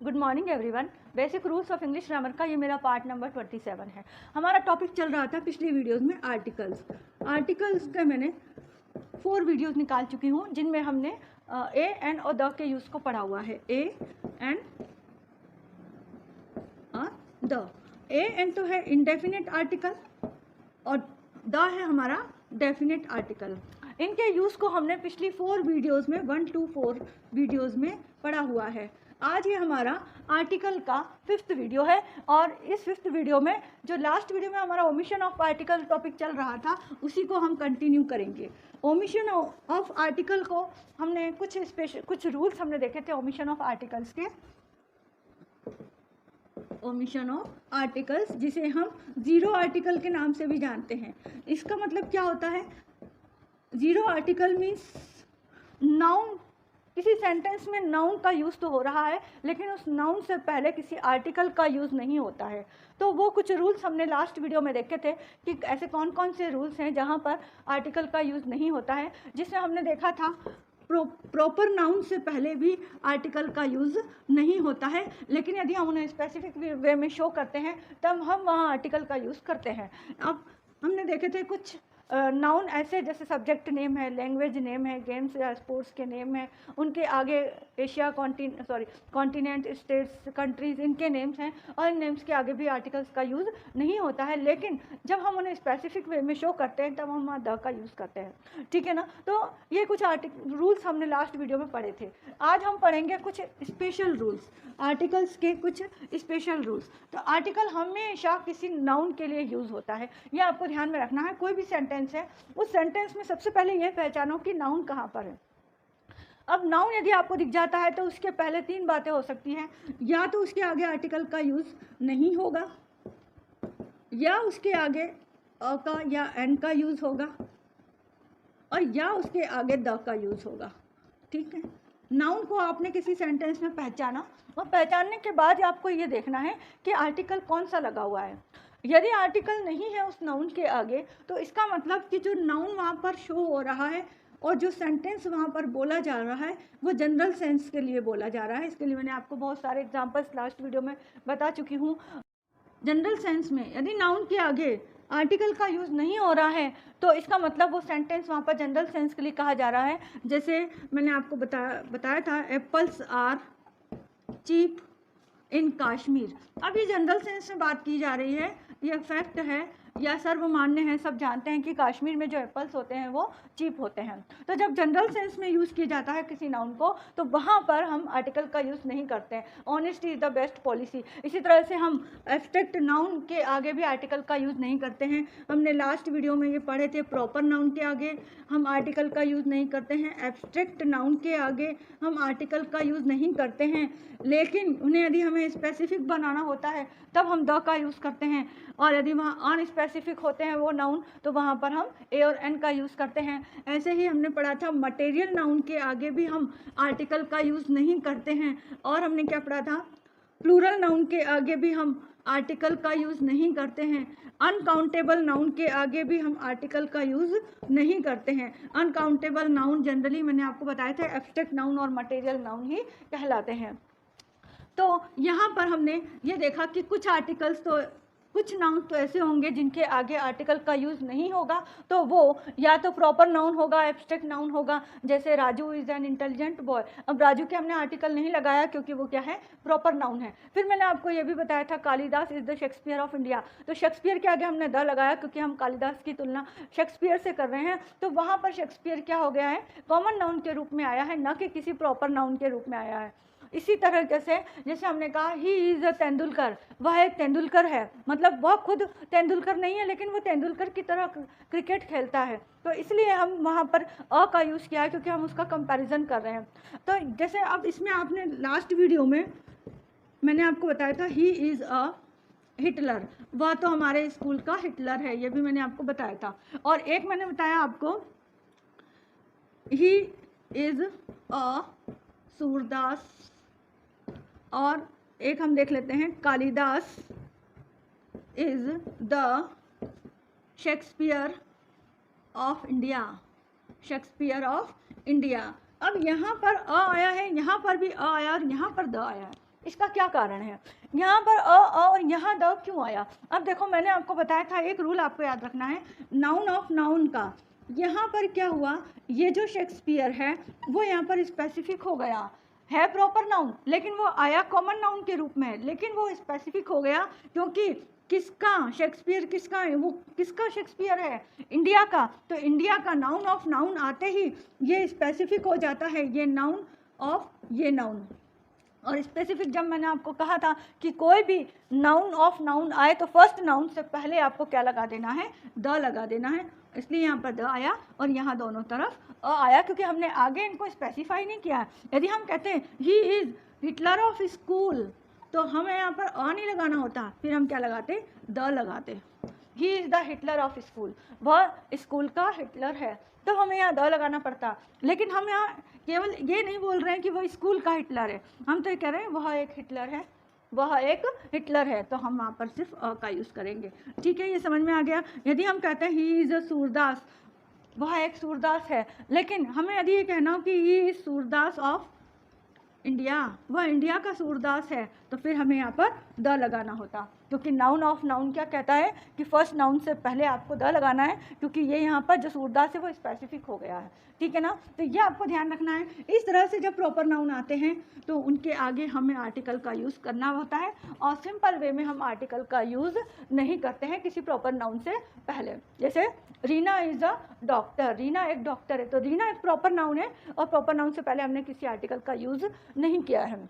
Good morning everyone. Basic rules of English grammar का ये मेरा पार्ट नंबर 27 है। हमारा टॉपिक चल रहा था पिछली वीडियोस में आर्टिकल्स का मैंने 4 वीडियोस निकाल चुकी हूँ जिनमें हमने ए एंड और द के यूज़ को पढ़ा हुआ है। A and the. A and तो है इंडेफिनिट आर्टिकल और द है हमारा डेफिनेट आर्टिकल। इनके यूज़ को हमने पिछली 4 वीडियोस में 1 to 4 वीडियोस में पढ़ा हुआ है। आज ये हमारा आर्टिकल का 5th वीडियो है और इस 5th वीडियो में जो लास्ट वीडियो में हमारा ओमिशन ऑफ आर्टिकल टॉपिक चल रहा था उसी को हम कंटिन्यू करेंगे। ओमिशन ऑफ आर्टिकल को हमने कुछ रूल्स हमने देखे थे ओमिशन ऑफ आर्टिकल्स के। ओमिशन ऑफ आर्टिकल्स जिसे हम जीरो आर्टिकल के नाम से भी जानते हैं। इसका मतलब क्या होता है? जीरो आर्टिकल मीन्स नाउन, किसी सेंटेंस में नाउन का यूज़ तो हो रहा है लेकिन उस नाउन से पहले किसी आर्टिकल का यूज़ नहीं होता है। तो वो कुछ रूल्स हमने लास्ट वीडियो में देखे थे कि ऐसे कौन कौन से रूल्स हैं जहाँ पर आर्टिकल का यूज़ नहीं होता है, जिसमें हमने देखा था प्रॉपर नाउन से पहले भी आर्टिकल का यूज़ नहीं होता है, लेकिन यदि हम उन्हें स्पेसिफिक वे में शो करते हैं तब हम वहाँ आर्टिकल का यूज़ करते हैं। अब हमने देखे थे कुछ नाउन ऐसे जैसे सब्जेक्ट नेम है, लैंग्वेज नेम है, गेम्स या स्पोर्ट्स के नेम है, उनके आगे एशिया कॉन्टिनेंट, स्टेट्स, कंट्रीज़, इनके नेम्स हैं और इन नेम्स के आगे भी आर्टिकल्स का यूज़ नहीं होता है। लेकिन जब हम उन्हें स्पेसिफिक वे में शो करते हैं तब हम वहाँ द का यूज़ करते हैं, ठीक है ना। तो ये कुछ रूल्स हमने लास्ट वीडियो में पढ़े थे। आज हम पढ़ेंगे कुछ स्पेशल रूल्स, आर्टिकल्स के कुछ स्पेशल रूल्स। तो आर्टिकल हमेशा किसी नाउन के लिए यूज़ होता है, यह आपको ध्यान में रखना है। कोई भी सेंटेंस है उस सेंटेंस में सबसे पहले यह पहचानो कि नाउन कहाँ पर है। अब नाउन यदि आपको दिख जाता है तो उसके पहले 3 बातें हो सकती हैं, या तो उसके आगे आर्टिकल का यूज़ नहीं होगा, या उसके आगे अ का या एन का यूज़ होगा, और या उसके आगे द का यूज़ होगा, ठीक है। नाउन को आपने किसी सेंटेंस में पहचाना और पहचानने के बाद आपको ये देखना है कि आर्टिकल कौन सा लगा हुआ है। यदि आर्टिकल नहीं है उस नाउन के आगे तो इसका मतलब कि जो नाउन वहाँ पर शो हो रहा है और जो सेंटेंस वहाँ पर बोला जा रहा है वो जनरल सेंस के लिए बोला जा रहा है। इसके लिए मैंने आपको बहुत सारे एग्जांपल्स लास्ट वीडियो में बता चुकी हूँ। जनरल सेंस में यदि नाउन के आगे आर्टिकल का यूज़ नहीं हो रहा है तो इसका मतलब वो सेंटेंस वहाँ पर जनरल सेंस के लिए कहा जा रहा है। जैसे मैंने आपको बताया था apples are cheap in Kashmir. अब ये जनरल सेंस में बात की जा रही है, यह फैक्ट है या सर्वमान्य है, सब जानते हैं कि कश्मीर में जो एप्पल्स होते हैं वो चीप होते हैं। तो जब जनरल सेंस में यूज़ किया जाता है किसी नाउन को तो वहाँ पर हम आर्टिकल का यूज़ नहीं करते हैं। Honesty is the best policy. इसी तरह से हम एब्स्ट्रैक्ट नाउन के आगे भी आर्टिकल का यूज़ नहीं करते हैं। हमने लास्ट वीडियो में ये पढ़े थे, प्रॉपर नाउन के आगे हम आर्टिकल का यूज़ नहीं करते हैं, एब्स्ट्रैक्ट नाउन के आगे हम आर्टिकल का यूज़ नहीं करते हैं, लेकिन उन्हें यदि हमें स्पेसिफिक बनाना होता है तब हम द का यूज़ करते हैं, और यदि वहाँ अनस्पेसिफिक होते हैं वो नाउन तो वहाँ पर हम ए और एन का यूज़ करते हैं। ऐसे ही हमने पढ़ा था मटेरियल नाउन के आगे भी हम आर्टिकल का यूज़ नहीं करते हैं, और हमने क्या पढ़ा था, प्लूरल नाउन के आगे भी हम आर्टिकल का यूज़ नहीं करते हैं। अनकाउंटेबल नाउन के आगे भी हम आर्टिकल का यूज़ नहीं करते हैं। अनकाउंटेबल नाउन जनरली मैंने आपको बताया था एब्स्ट्रैक्ट नाउन और मटेरियल नाउन ही कहलाते हैं। तो यहाँ पर हमने ये देखा कि कुछ नाउन तो ऐसे होंगे जिनके आगे आर्टिकल का यूज़ नहीं होगा, तो वो या तो प्रॉपर नाउन होगा, एब्स्ट्रैक्ट नाउन होगा, जैसे Raju is an intelligent boy. अब राजू के हमने आर्टिकल नहीं लगाया क्योंकि वो क्या है, प्रॉपर नाउन है। फिर मैंने आपको ये भी बताया था Kalidas is the Shakespeare of India. तो शेक्सपियर के आगे हमने द लगाया क्योंकि हम कालिदास की तुलना शेक्सपियर से कर रहे हैं, तो वहाँ पर शेक्सपियर क्या हो गया है, कॉमन नाउन के रूप में आया है, न कि किसी प्रॉपर नाउन के रूप में आया है। इसी तरह से जैसे हमने कहा ही इज़ अ तेंदुलकर, वह एक तेंदुलकर है, मतलब वह खुद तेंदुलकर नहीं है लेकिन वो तेंदुलकर की तरह क्रिकेट खेलता है, तो इसलिए हम वहाँ पर अ का यूज़ किया है क्योंकि हम उसका कंपैरिजन कर रहे हैं। तो जैसे अब इसमें आपने लास्ट वीडियो में मैंने आपको बताया था ही इज़ अ हिटलर, वह तो हमारे स्कूल का हिटलर है, ये भी मैंने आपको बताया था। और एक मैंने बताया आपको ही इज़ अ सूरदास, और एक हम देख लेते हैं Kalidas is the Shakespeare of India, Shakespeare of India. अब यहाँ पर अ आया है, यहाँ पर भी अ आया और यहाँ पर द आया है, इसका क्या कारण है? यहाँ पर अ और यहाँ द क्यों आया? अब देखो, मैंने आपको बताया था एक रूल आपको याद रखना है नाउन ऑफ नाउन का। यहाँ पर क्या हुआ, ये जो शेक्सपियर है वो यहाँ पर स्पेसिफिक हो गया, है प्रॉपर नाउन लेकिन वो आया कॉमन नाउन के रूप में, लेकिन वो स्पेसिफिक हो गया क्योंकि किसका शेक्सपियर, किसका है वो, किसका शेक्सपियर है? इंडिया का। तो इंडिया का नाउन ऑफ नाउन आते ही ये स्पेसिफिक हो जाता है, ये नाउन ऑफ ये नाउन। और स्पेसिफिक जब मैंने आपको कहा था कि कोई भी नाउन ऑफ नाउन आए तो फर्स्ट नाउन से पहले आपको क्या लगा देना है? द लगा देना है। इसलिए यहाँ पर द आया और यहाँ दोनों तरफ अ आया, क्योंकि हमने आगे इनको स्पेसिफाई नहीं किया है। यदि हम कहते हैं he is Hitler of school, तो हमें यहाँ पर अ नहीं लगाना होता, फिर हम क्या लगाते? द लगाते। He is the Hitler of school, वह स्कूल का हिटलर है, तो हमें यहाँ द लगाना पड़ता। लेकिन हम यहाँ केवल ये नहीं बोल रहे हैं कि वह स्कूल का हिटलर है, हम तो ये कह रहे हैं वह एक हिटलर है, वह एक हिटलर है, तो हम वहाँ पर सिर्फ अ का यूज़ करेंगे। ठीक है, ये समझ में आ गया। यदि हम कहते हैं ही इज़ अ सूरदास, वह एक सूरदास है, लेकिन हमें यदि ये कहना हो कि he is Surdas of India, वह इंडिया का सूरदास है, तो फिर हमें यहाँ पर द लगाना होता, क्योंकि नाउन ऑफ नाउन क्या कहता है कि फर्स्ट नाउन से पहले आपको द लगाना है, क्योंकि ये यहाँ पर जो सूरदास है वो स्पेसिफिक हो गया है। ठीक है ना, तो ये आपको ध्यान रखना है। इस तरह से जब प्रॉपर नाउन आते हैं तो उनके आगे हमें आर्टिकल का यूज़ करना होता है, और सिंपल वे में हम आर्टिकल का यूज़ नहीं करते हैं किसी प्रॉपर नाउन से पहले। जैसे Reena is a doctor, Reena एक डॉक्टर है, तो रीना एक प्रॉपर नाउन है और प्रॉपर नाउन से पहले हमने किसी आर्टिकल का यूज़ नहीं किया है।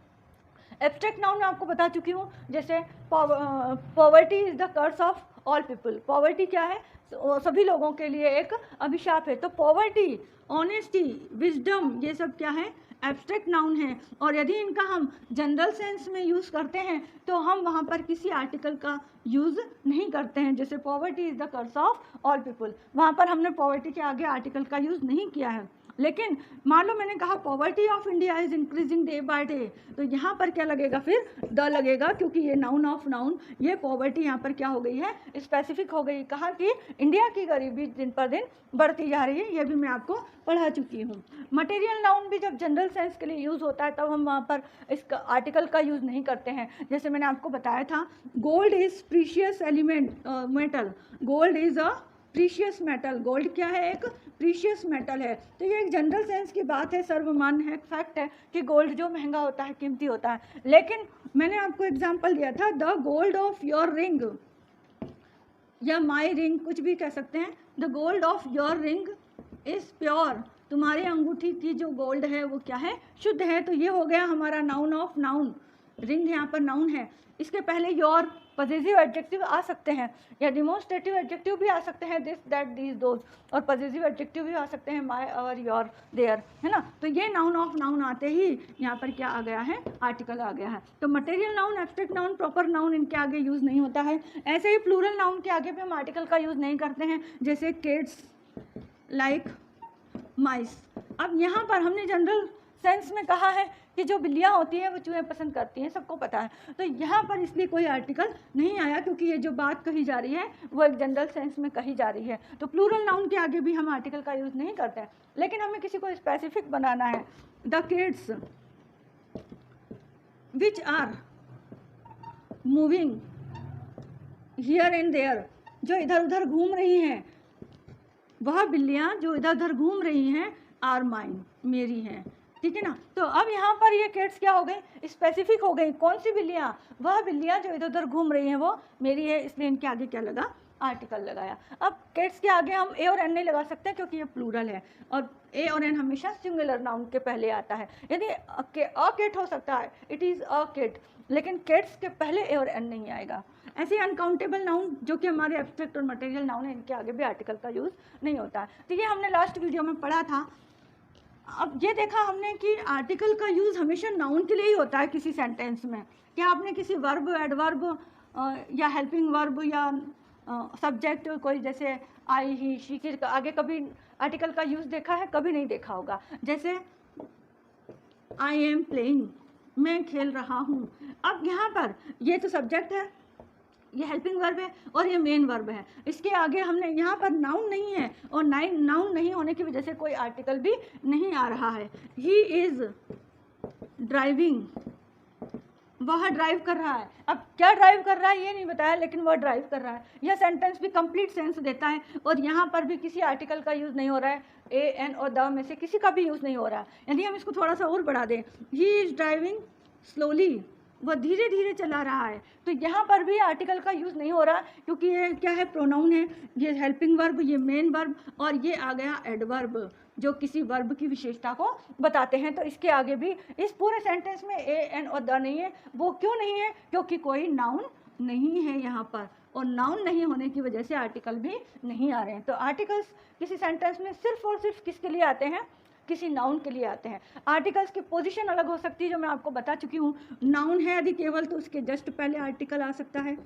एब्स्ट्रैक्ट नाउन मैं आपको बता चुकी हूँ, जैसे poverty is the curse of all people, poverty क्या है? सभी लोगों के लिए एक अभिशाप है। तो पॉवर्टी, ऑनेस्टी, विजडम, ये सब क्या है? एब्स्ट्रैक्ट नाउन है। और यदि इनका हम जनरल सेंस में यूज़ करते हैं तो हम वहाँ पर किसी आर्टिकल का यूज़ नहीं करते हैं। जैसे poverty is the curse of all people, वहाँ पर हमने पॉवर्टी के आगे आर्टिकल का यूज़ नहीं किया है। लेकिन मान लो मैंने कहा poverty of India is increasing day by day, तो यहाँ पर क्या लगेगा? फिर द लगेगा, क्योंकि ये नाउन ऑफ नाउन, ये पॉवर्टी यहाँ पर क्या हो गई है? स्पेसिफिक हो गई। कहा कि इंडिया की गरीबी दिन पर दिन बढ़ती जा रही है, ये भी मैं आपको पढ़ा चुकी हूँ। मटेरियल नाउन भी जब जनरल सेंस के लिए यूज़ होता है तब हम वहाँ पर इसका आर्टिकल का यूज़ नहीं करते हैं। जैसे मैंने आपको बताया था gold is precious element metal, gold is a precious metal, gold क्या है? एक प्रीशियस मेटल है। तो ये एक जनरल सेंस की बात है, सर्वमान्य है, फैक्ट है कि गोल्ड जो महंगा होता है, कीमती होता है। लेकिन मैंने आपको एग्जांपल दिया था, the gold of your ring या माई रिंग, कुछ भी कह सकते हैं। The gold of your ring is pure, तुम्हारी अंगूठी की जो गोल्ड है वो क्या है? शुद्ध है। तो ये हो गया हमारा नाउन ऑफ नाउन, रिंग यहाँ पर नाउन है। इसके पहले योर पॉजिटिव एडजेक्टिव आ सकते हैं या डिमोन्स्ट्रेटिव एडजेक्टिव भी आ सकते हैं, दिस दैट दीज दोज, और पॉजिटिव एडजेक्टिव भी आ सकते हैं, माय अवर योर देयर, है ना। तो ये नाउन ऑफ नाउन आते ही यहाँ पर क्या आ गया है? आर्टिकल आ गया है। तो material noun, abstract noun, proper noun इनके आगे यूज़ नहीं होता है। ऐसे ही प्लूरल नाउन के आगे भी हम आर्टिकल का यूज़ नहीं करते हैं, जैसे किड्स, लाइक, माइस। अब यहाँ पर हमने जनरल सेंस में कहा है कि जो बिल्लियाँ होती हैं वो चूहे पसंद करती हैं, सबको पता है। तो यहाँ पर इसलिए कोई आर्टिकल नहीं आया, क्योंकि ये जो बात कही जा रही है वो एक जनरल सेंस में कही जा रही है। तो प्लूरल नाउन के आगे भी हम आर्टिकल का यूज़ नहीं करते हैं, लेकिन हमें किसी को स्पेसिफिक बनाना है। The kids which are moving here and there, जो इधर उधर घूम रही हैं, वह बिल्लियाँ जो इधर उधर घूम रही हैं, आर माइन, मेरी हैं। ठीक है ना। तो अब यहाँ पर ये किड्स क्या हो गई? स्पेसिफिक हो गई। कौन सी बिल्लियाँ? वह बिल्लियाँ जो इधर उधर घूम रही हैं वो मेरी है, इसलिए इनके आगे क्या लगा? आर्टिकल लगाया। अब किड्स के आगे हम ए और एन नहीं लगा सकते क्योंकि ये प्लूरल है, और ए और एन हमेशा सिंगुलर नाउन के पहले आता है। यदि अ किड हो सकता है, इट इज़ अ किड, लेकिन किड्स के पहले ए और एन नहीं आएगा। ऐसे अनकाउंटेबल नाउन जो कि हमारे एब्स्ट्रैक्ट और मटेरियल नाउन है, इनके आगे भी आर्टिकल का यूज़ नहीं होता है। तो ये हमने लास्ट वीडियो में पढ़ा था। अब ये देखा हमने कि आर्टिकल का यूज़ हमेशा नाउन के लिए ही होता है किसी सेंटेंस में। क्या आपने किसी वर्ब, एडवर्ब या हेल्पिंग वर्ब या सब्जेक्ट, कोई जैसे आई, ही, शी के आगे कभी आर्टिकल का यूज़ देखा है? कभी नहीं देखा होगा। जैसे आई एम प्लेइंग, मैं खेल रहा हूँ। अब यहाँ पर ये तो सब्जेक्ट है, ये हेल्पिंग वर्ब है और ये मेन वर्ब है। इसके आगे हमने यहाँ पर नाउन नहीं है, और नाउन नहीं होने की वजह से कोई आर्टिकल भी नहीं आ रहा है। ही इज़ ड्राइविंग वह ड्राइव कर रहा है। अब क्या ड्राइव कर रहा है ये नहीं बताया, लेकिन वह ड्राइव कर रहा है। यह सेंटेंस भी कंप्लीट सेंस देता है और यहाँ पर भी किसी आर्टिकल का यूज़ नहीं हो रहा है, ए एन और द में से किसी का भी यूज़ नहीं हो रहा है। यदि हम इसको थोड़ा सा और बढ़ा दें, ही इज़ ड्राइविंग स्लोली, वह धीरे धीरे चला रहा है, तो यहाँ पर भी आर्टिकल का यूज़ नहीं हो रहा, क्योंकि ये क्या है, प्रोनाउन है, ये हेल्पिंग वर्ब, ये मेन वर्ब, और ये आ गया एडवर्ब जो किसी वर्ब की विशेषता को बताते हैं। तो इसके आगे भी इस पूरे सेंटेंस में ए एन और द नहीं है। वो क्यों नहीं है? क्योंकि कोई नाउन नहीं है यहाँ पर, और नाउन नहीं होने की वजह से आर्टिकल भी नहीं आ रहे हैं। तो आर्टिकल्स किसी सेंटेंस में सिर्फ और सिर्फ किसके लिए आते हैं? किसी नाउन के लिए आते हैं। आर्टिकल्स की पोजीशन अलग हो सकती है, जो मैं आपको बता चुकी हूँ। नाउन है यदि केवल, तो उसके जस्ट पहले आर्टिकल आ सकता है,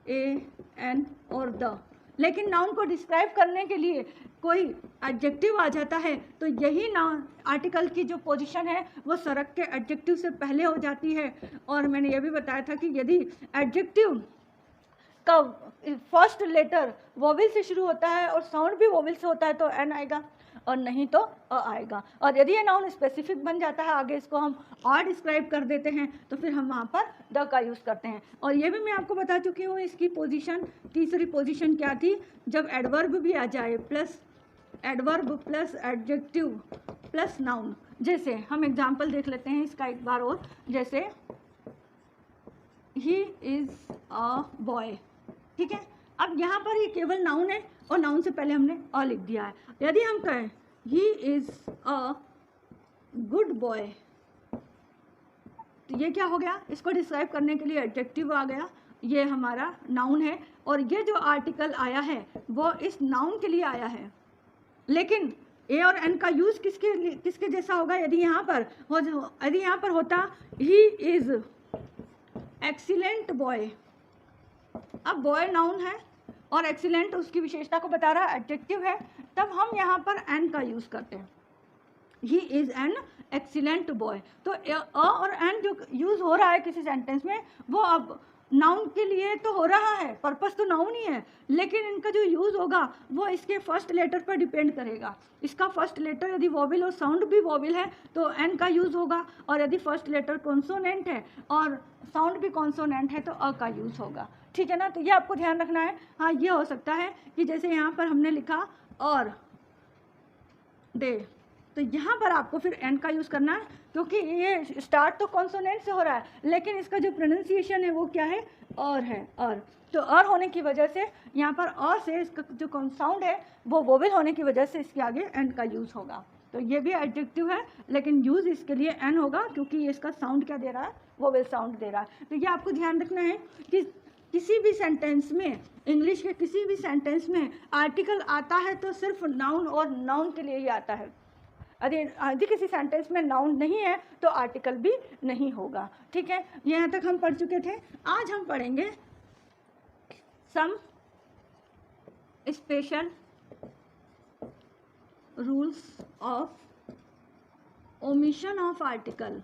ए एन और द। लेकिन नाउन को डिस्क्राइब करने के लिए कोई एडजेक्टिव आ जाता है, तो यही नाउन आर्टिकल की जो पोजीशन है वो सरक के एडजेक्टिव से पहले हो जाती है। और मैंने ये भी बताया था कि यदि एडजेक्टिव का फर्स्ट लेटर वोवेल से शुरू होता है और साउंड भी वोवेल से होता है तो एन आएगा, और नहीं तो अ आएगा। और यदि ये नाउन स्पेसिफिक बन जाता है, आगे इसको हम और डिस्क्राइब कर देते हैं, तो फिर हम वहाँ पर द का यूज़ करते हैं। और ये भी मैं आपको बता चुकी हूँ इसकी पोजीशन, तीसरी पोजीशन क्या थी, जब एडवर्ब भी आ जाए, plus adverb plus adjective plus noun. जैसे हम एग्जाम्पल देख लेते हैं इसका एक बार और, जैसे ही इज़ अ बॉय, ठीक है। अब यहाँ पर ये केवल नाउन है और नाउन से पहले हमने अ लिख दिया है। यदि हम कहें he is a good boy, तो ये क्या हो गया? इसको डिस्क्राइब करने के लिए एडजेक्टिव आ गया, ये हमारा नाउन है, और ये जो आर्टिकल आया है वो इस नाउन के लिए आया है। लेकिन ए और एन का यूज़ किसके जैसा होगा? यदि यहाँ पर होता ही इज़ एक्सीलेंट बॉय। अब बॉय नाउन है और एक्सीलेंट उसकी विशेषता को बता रहा एडजेक्टिव है, तब हम यहाँ पर एन का यूज़ करते हैं, he is an excellent boy. तो अ और एन जो यूज़ हो रहा है किसी सेंटेंस में, वो अब नाउन के लिए तो हो रहा है, पर्पस तो नाउन ही है, लेकिन इनका जो यूज़ होगा वो इसके फर्स्ट लेटर पर डिपेंड करेगा। इसका फर्स्ट लेटर यदि वोवेल और साउंड भी वोवेल है तो एन का यूज़ होगा, और यदि फर्स्ट लेटर कॉन्सोनेंट है और साउंड भी कॉन्सोनेंट है तो अ का यूज़ होगा, ठीक है ना। तो ये आपको ध्यान रखना है। हाँ, ये हो सकता है कि जैसे यहाँ पर हमने लिखा और डे, तो यहाँ पर आपको फिर एन का यूज़ करना है, क्योंकि ये स्टार्ट तो कॉन्सोनेंट से हो रहा है, लेकिन इसका जो प्रोनाउंसिएशन है वो क्या है? और है, और। तो और होने की वजह से यहाँ पर और से इसका जो साउंड है वो वोवेल होने की वजह से इसके आगे एन का यूज़ होगा। तो ये भी एडजेक्टिव है, लेकिन यूज़ इसके लिए एन होगा, क्योंकि ये इसका साउंड क्या दे रहा है? वोवेल साउंड दे रहा है। तो ये आपको ध्यान रखना है कि किसी भी सेंटेंस में, इंग्लिश के किसी भी सेंटेंस में आर्टिकल आता है तो सिर्फ नाउन और नाउन के लिए ही आता है। यदि किसी सेंटेंस में नाउन नहीं है तो आर्टिकल भी नहीं होगा, ठीक है। यहाँ तक हम पढ़ चुके थे। आज हम पढ़ेंगे some special rules of omission of article,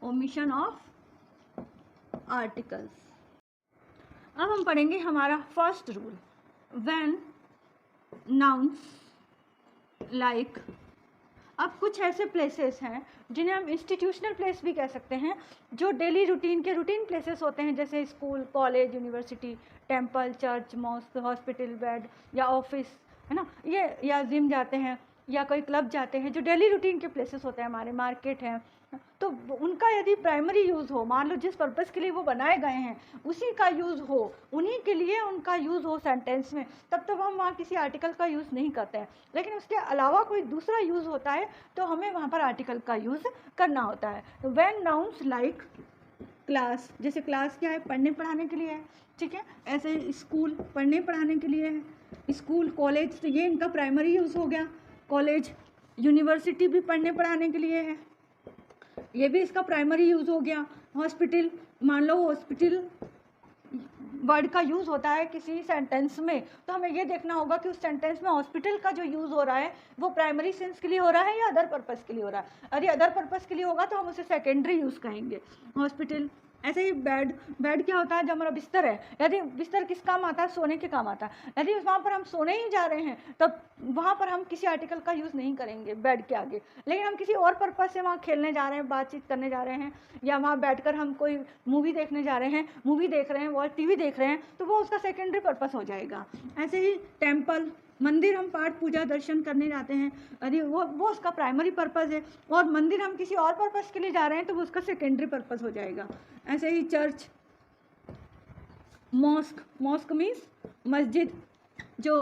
omission of articles. अब हम पढ़ेंगे हमारा first rule, when nouns like. अब कुछ ऐसे प्लेसेस हैं जिन्हें हम इंस्टीट्यूशनल प्लेस भी कह सकते हैं, जो डेली रूटीन के रूटीन प्लेसेस होते हैं, जैसे school, college, university, temple, church, mosque, hospital, bed या ऑफिस, है ना, ये, या जिम जाते हैं या कोई क्लब जाते हैं, जो डेली रूटीन के प्लेसेस होते हैं हमारे, मार्केट हैं। तो उनका यदि प्राइमरी यूज़ हो, मान लो जिस पर्पज़ के लिए वो बनाए गए हैं उसी का यूज़ हो, उन्हीं के लिए उनका यूज़ हो सेंटेंस में, तब हम वहाँ किसी आर्टिकल का यूज़ नहीं करते हैं। लेकिन उसके अलावा कोई दूसरा यूज़ होता है तो हमें वहाँ पर आर्टिकल का यूज़ करना होता है। तो व्हेन नाउन्स लाइक क्लास, जैसे क्लास क्या है? पढ़ने पढ़ाने के लिए है, ठीक है। ऐसे स्कूल पढ़ने पढ़ाने के लिए है, स्कूल, कॉलेज, तो ये इनका प्राइमरी यूज़ हो गया। कॉलेज, यूनिवर्सिटी भी पढ़ने पढ़ाने के लिए है, ये भी इसका प्राइमरी यूज़ हो गया। हॉस्पिटल, मान लो हॉस्पिटल वर्ड का यूज़ होता है किसी सेंटेंस में, तो हमें ये देखना होगा कि उस सेंटेंस में हॉस्पिटल का जो यूज़ हो रहा है वो प्राइमरी सेंस के लिए हो रहा है या अदर पर्पज़ के लिए हो रहा है। यदि अदर पर्पज़ के लिए होगा तो हम उसे सेकेंडरी यूज़ कहेंगे। हॉस्पिटल ऐसे ही बेड, बेड क्या होता है? जो हमारा बिस्तर है, यदि बिस्तर किस काम आता है? सोने के काम आता है। यदि वहाँ पर हम सोने ही जा रहे हैं तब वहाँ पर हम किसी आर्टिकल का यूज़ नहीं करेंगे बेड के आगे। लेकिन हम किसी और पर्पज़ से वहाँ खेलने जा रहे हैं, बातचीत करने जा रहे हैं, या वहाँ बैठकर हम कोई मूवी देखने जा रहे हैं, मूवी देख रहे हैं, वो टीवी देख रहे हैं, तो वो उसका सेकेंडरी पर्पज़ हो जाएगा। ऐसे ही टेम्पल, मंदिर हम पाठ पूजा दर्शन करने जाते हैं, यदि वो उसका प्राइमरी पर्पज़ है, और मंदिर हम किसी और पर्पज़ के लिए जा रहे हैं तो वो उसका सेकेंडरी पर्पज़ हो जाएगा। ऐसे ही चर्च, मॉस्क, मॉस्क मीन्स मस्जिद, जो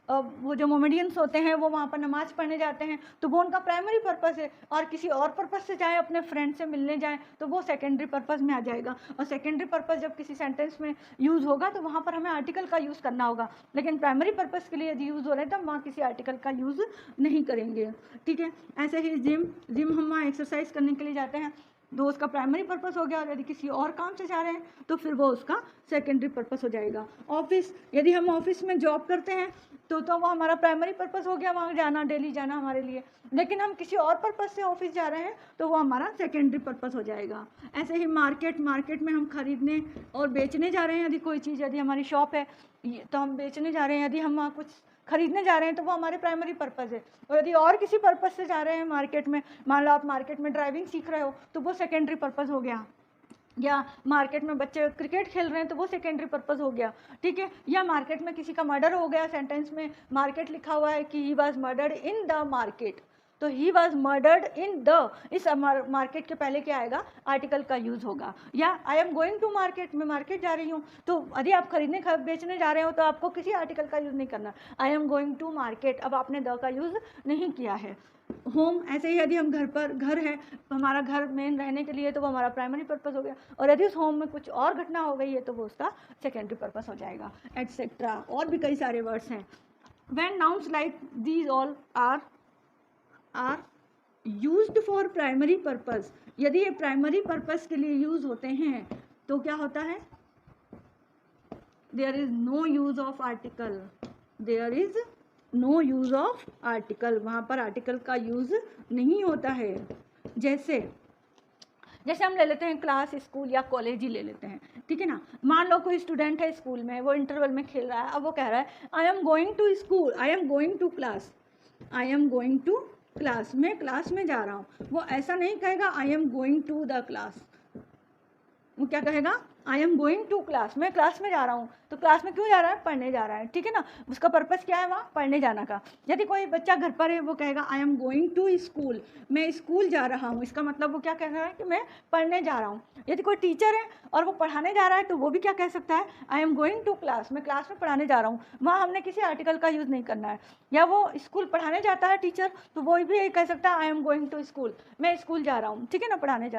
वो जो मोमेडियंस होते हैं वो वहाँ पर नमाज़ पढ़ने जाते हैं, तो वो उनका प्राइमरी पर्पज़ है। और किसी और पर्पज़ से जाएँ, अपने फ्रेंड से मिलने जाएँ, तो वो सेकेंडरी पर्पज़ में आ जाएगा। और सेकेंडरी पर्पज़ जब किसी सेंटेंस में यूज़ होगा तो वहाँ पर हमें आर्टिकल का यूज़ करना होगा। लेकिन प्राइमरी पर्पज़ के लिए यदि यूज़ हो रहे हैं तो हम वहाँ किसी आर्टिकल का यूज़ नहीं करेंगे। ठीक है। ऐसे ही जिम हम वहाँ एक्सरसाइज करने के लिए जाते हैं, तो उसका प्राइमरी पर्पज़ हो गया। और यदि किसी और काम से जा रहे हैं तो फिर वो उसका सेकेंडरी पर्पज़ हो जाएगा। ऑफिस, यदि हम ऑफिस में जॉब करते हैं तो वो हमारा प्राइमरी पर्पज़ हो गया, वहाँ जाना, डेली जाना हमारे लिए। लेकिन हम किसी और पर्पज़ से ऑफिस जा रहे हैं तो वो हमारा सेकेंडरी पर्पज़ हो जाएगा। ऐसे ही मार्केट, मार्केट में हम खरीदने और बेचने जा रहे हैं, यदि कोई चीज़, यदि हमारी शॉप है तो हम बेचने जा रहे हैं, यदि हम वहाँ कुछ खरीदने जा रहे हैं तो वो हमारे प्राइमरी पर्पज़ है। और यदि और किसी पर्पज़ से जा रहे हैं मार्केट में, मान लो आप मार्केट में ड्राइविंग सीख रहे हो तो वो सेकेंडरी पर्पज़ हो गया। या मार्केट में बच्चे क्रिकेट खेल रहे हैं तो वो सेकेंडरी पर्पज़ हो गया। ठीक है। या मार्केट में किसी का मर्डर हो गया, सेंटेंस में मार्केट लिखा हुआ है कि he was murdered in the market, तो he was murdered in the, इस मार्केट के पहले क्या आएगा? आर्टिकल का यूज़ होगा। या I am going to market, मैं मार्केट जा रही हूँ, तो यदि आप खरीदने बेचने जा रहे हो तो आपको किसी आर्टिकल का यूज़ नहीं करना। I am going to market, अब आपने द का यूज़ नहीं किया है। होम, ऐसे ही यदि हम घर है, हमारा घर मेन रहने के लिए, तो वो हमारा प्राइमरी पर्पज़ हो गया। और यदि उस होम में कुछ और घटना हो गई है तो वो उसका सेकेंडरी पर्पज़ हो जाएगा, एटसेट्रा। और भी कई सारे वर्ड्स हैं। When nouns like these all are used for primary purpose, यदि ये प्राइमरी पर्पज़ के लिए यूज़ होते हैं तो क्या होता है? There is no use of article, there is no use of article, वहाँ पर आर्टिकल का यूज़ नहीं होता है। जैसे हम ले लेते हैं क्लास, स्कूल या कॉलेज ही ले लेते हैं। ठीक है ना। मान लो कोई स्टूडेंट है स्कूल में, वो इंटरवल में खेल रहा है, अब वो कह रहा है I am going to school, I am going to class, I am going to class, मैं क्लास में जा रहा हूँ। वो ऐसा नहीं कहेगा I am going to the class, वो क्या कहेगा? I am going to class, मैं क्लास में जा रहा हूँ। तो क्लास में क्यों जा रहा है? पढ़ने जा रहा है। ठीक है ना। उसका पर्पज़ क्या है वहाँ? पढ़ने जाना का। यदि कोई बच्चा घर पर है, वो कहेगा I am going to school, मैं स्कूल जा रहा हूँ। इसका मतलब वो क्या कह रहा है? कि मैं पढ़ने जा रहा हूँ। यदि कोई टीचर है और वो पढ़ाने जा रहा है तो वो भी क्या कह सकता है? I am going to class, मैं क्लास में पढ़ाने जा रहा हूँ। वहाँ हमने किसी आर्टिकल का यूज़ नहीं करना है। या वो स्कूल पढ़ाने जाता है टीचर, तो वो भी यही कह सकता है I am going to school, मैं स्कूल जा रहा हूँ। ठीक है ना, पढ़ाने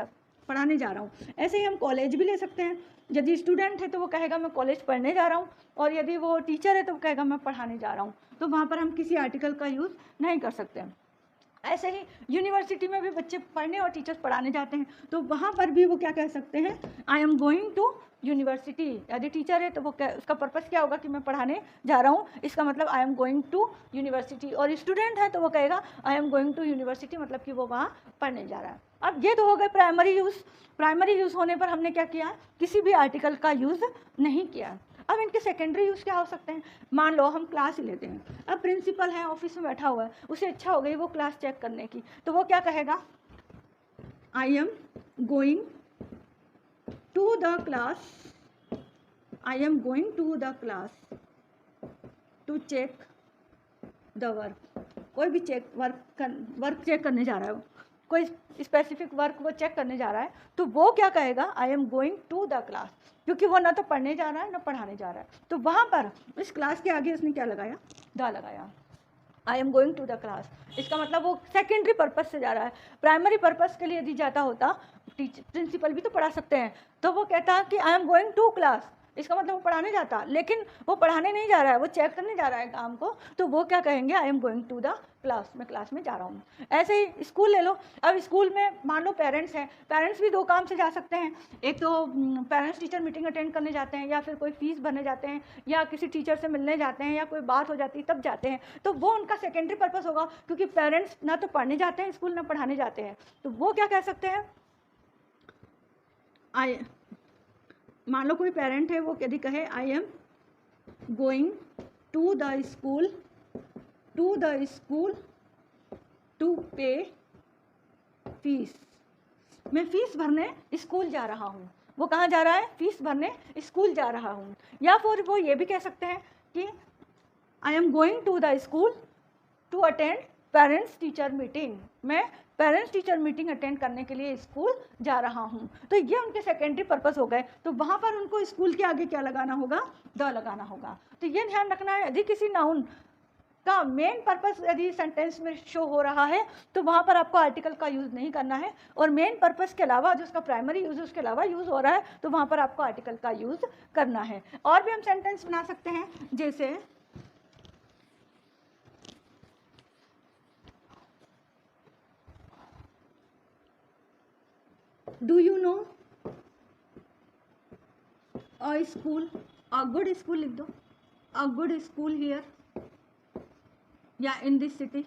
जा रहा हूँ। ऐसे ही हम कॉलेज भी ले सकते हैं। यदि स्टूडेंट है तो वो कहेगा मैं कॉलेज पढ़ने जा रहा हूँ, और यदि वो टीचर है तो वो कहेगा मैं पढ़ाने जा रहा हूँ। तो वहाँ पर हम किसी आर्टिकल का यूज़ नहीं कर सकते। ऐसे ही यूनिवर्सिटी में भी बच्चे पढ़ने और टीचर्स पढ़ाने जाते हैं, तो वहाँ पर भी वो क्या कह सकते हैं? I am going to university. यदि टीचर है तो वो उसका पर्पज़ क्या होगा? कि मैं पढ़ाने जा रहा हूँ, इसका मतलब I am going to university. और स्टूडेंट है तो वो कहेगा I am going to university, मतलब कि वो वहाँ पढ़ने जा रहा है। अब ये तो हो गए प्राइमरी यूज़। प्राइमरी यूज़ होने पर हमने क्या किया? किसी भी आर्टिकल का यूज़ नहीं किया। अब इनके सेकेंडरी यूज़ क्या हो सकते हैं? मान लो हम क्लास ही लेते हैं। अब प्रिंसिपल है, ऑफिस में बैठा हुआ है, उसे इच्छा हो गई वो क्लास चेक करने की, तो वो क्या कहेगा? I am going to the class, I am going to the class to check the work. कोई भी वर्क चेक करने जा रहा है, कोई स्पेसिफिक वर्क वो चेक करने जा रहा है, तो वो क्या कहेगा? I am going to the class, क्योंकि वो ना तो पढ़ने जा रहा है ना पढ़ाने जा रहा है। तो वहाँ पर इस क्लास के आगे उसने क्या लगाया? द लगाया, I am going to the class. इसका मतलब वो सेकेंडरी पर्पज़ से जा रहा है। प्राइमरी पर्पज़ के लिए यदि जाता होता, प्रिंसिपल भी तो पढ़ा सकते हैं, तो वो कहता कि I am going to class, इसका मतलब वो पढ़ाने जाता। लेकिन वो पढ़ाने नहीं जा रहा है, वो चेक करने जा रहा है काम को, तो वो क्या कहेंगे? I am going to the class, मैं क्लास में जा रहा हूँ। ऐसे ही स्कूल ले लो। अब स्कूल में मान लो पेरेंट्स हैं, पेरेंट्स भी दो काम से जा सकते हैं। एक तो पेरेंट्स टीचर मीटिंग अटेंड करने जाते हैं, या फिर कोई फीस भरने जाते हैं, या किसी टीचर से मिलने जाते हैं, या कोई बात हो जाती है तब जाते हैं। तो वो उनका सेकेंडरी पर्पज़ होगा, क्योंकि पेरेंट्स ना तो पढ़ने जाते हैं स्कूल, ना पढ़ाने जाते हैं। तो वो क्या कह सकते हैं? आई, मान लो कोई पेरेंट है, वो यदि कहे I am going to the school to pay fees, मैं फीस भरने स्कूल जा रहा हूँ। वो कहाँ जा रहा है? फीस भरने स्कूल जा रहा हूँ। या फिर वो ये भी कह सकते हैं कि I am going to the school to attend parents teacher meeting, मैं पेरेंट्स टीचर मीटिंग अटेंड करने के लिए स्कूल जा रहा हूँ। तो ये उनके सेकेंडरी पर्पस हो गए। तो वहाँ पर उनको स्कूल के आगे क्या लगाना होगा? द लगाना होगा। तो ये ध्यान रखना है, यदि किसी नाउन का मेन पर्पस यदि सेंटेंस में शो हो रहा है तो वहाँ पर आपको आर्टिकल का यूज़ नहीं करना है, और मेन पर्पस के अलावा जो उसका प्राइमरी यूज़ उसके अलावा यूज़ हो रहा है तो वहाँ पर आपको आर्टिकल का यूज़ करना है। और भी हम सेंटेंस बना सकते हैं, जैसे do you know a school, a good school लिख दो, अ गुड स्कूल हियर, या in this city,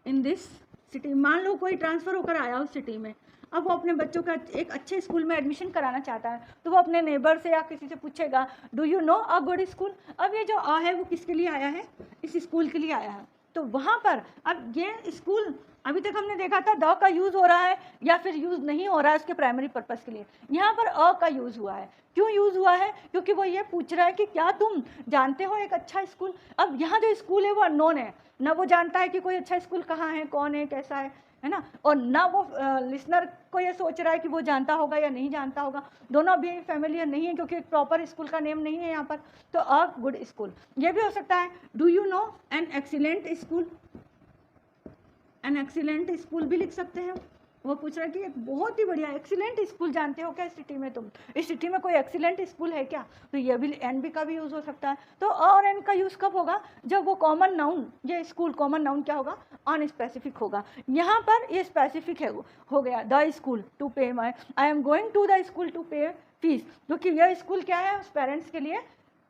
in this city. मान लो कोई ट्रांसफ़र होकर आया उस सिटी में, अब वो अपने बच्चों का एक अच्छे स्कूल में एडमिशन कराना चाहता है, तो वो अपने नेबर से या किसी से पूछेगा do you know a good school. अब ये जो अ है वो किसके लिए आया है? इस स्कूल के लिए आया है। तो वहाँ पर अब ये स्कूल, अभी तक हमने देखा था द का यूज़ हो रहा है या फिर यूज़ नहीं हो रहा है उसके प्राइमरी पर्पस के लिए, यहाँ पर अ का यूज़ हुआ है। क्यों यूज़ हुआ है? क्योंकि वो ये पूछ रहा है कि क्या तुम जानते हो एक अच्छा स्कूल। अब यहाँ जो स्कूल है वो अननोन है, ना वो जानता है कि कोई अच्छा स्कूल कहाँ है, कौन है, कैसा है ना, और ना वो लिसनर को ये सोच रहा है कि वो जानता होगा या नहीं जानता होगा। दोनों अभी फैमिलियर नहीं है क्योंकि एक प्रॉपर स्कूल का नेम नहीं है यहाँ पर। तो अ गुड स्कूल ये भी हो सकता है। Do you know an excellent school, an excellent school भी लिख सकते हैं। वो पूछ रहा है कि एक बहुत ही बढ़िया एक्सीलेंट स्कूल जानते हो क्या इस सिटी में? तुम इस सिटी में कोई एक्सीलेंट स्कूल है क्या? तो ये भी एन बी का भी यूज़ हो सकता है। तो अ और एन का यूज़ कब होगा? जब वो कॉमन नाउन, ये स्कूल कॉमन नाउन क्या होगा? अनस्पेसिफिक होगा। यहाँ पर ये स्पेसिफिक है, हो गया the school to pay my, I am going to the school to pay fees, क्योंकि यह स्कूल क्या है? उस पेरेंट्स के लिए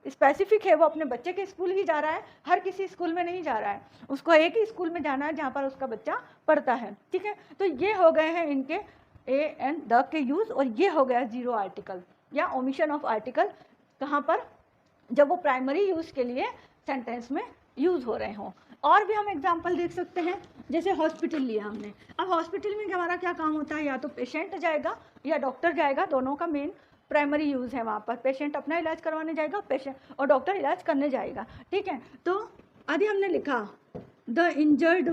स्पेसिफिक है, वो अपने बच्चे के स्कूल ही जा रहा है, हर किसी स्कूल में नहीं जा रहा है, उसको एक ही स्कूल में जाना है जहाँ पर उसका बच्चा पढ़ता है। ठीक है, तो ये हो गए हैं इनके ए एंड द के यूज़, और ये हो गया जीरो आर्टिकल या ओमिशन ऑफ आर्टिकल, कहाँ पर? जब वो प्राइमरी यूज़ के लिए सेंटेंस में यूज़ हो रहे हों। और भी हम एग्जाम्पल देख सकते हैं, जैसे हॉस्पिटल लिया हमने। अब हॉस्पिटल में हमारा क्या काम होता है? या तो पेशेंट जाएगा या डॉक्टर जाएगा, दोनों का मेन प्राइमरी यूज़ है वहाँ पर। पेशेंट अपना इलाज करवाने जाएगा, पेशेंट और डॉक्टर इलाज करने जाएगा। ठीक है, तो आदि हमने लिखा the injured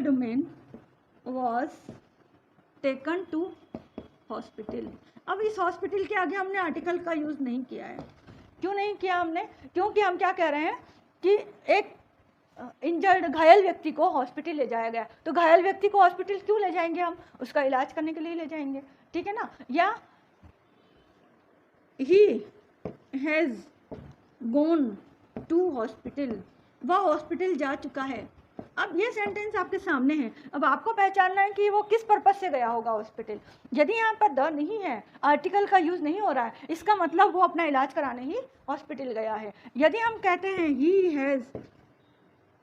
man was taken to hospital. अब इस हॉस्पिटल के आगे हमने आर्टिकल का यूज़ नहीं किया है। क्यों नहीं किया हमने? क्योंकि हम क्या कह रहे हैं कि एक इंजर्ड घायल व्यक्ति को हॉस्पिटल ले जाया गया, तो घायल व्यक्ति को हॉस्पिटल क्यों ले जाएंगे? हम उसका इलाज करने के लिए ले जाएंगे। ठीक है ना, या he has gone to hospital, वह हॉस्पिटल जा चुका है। अब ये सेंटेंस आपके सामने है, अब आपको पहचानना है कि वो किस पर्पस से गया होगा हॉस्पिटल। यदि यहाँ पर द नहीं है, आर्टिकल का यूज़ नहीं हो रहा है, इसका मतलब वो अपना इलाज कराने ही हॉस्पिटल गया है। यदि हम कहते हैं he has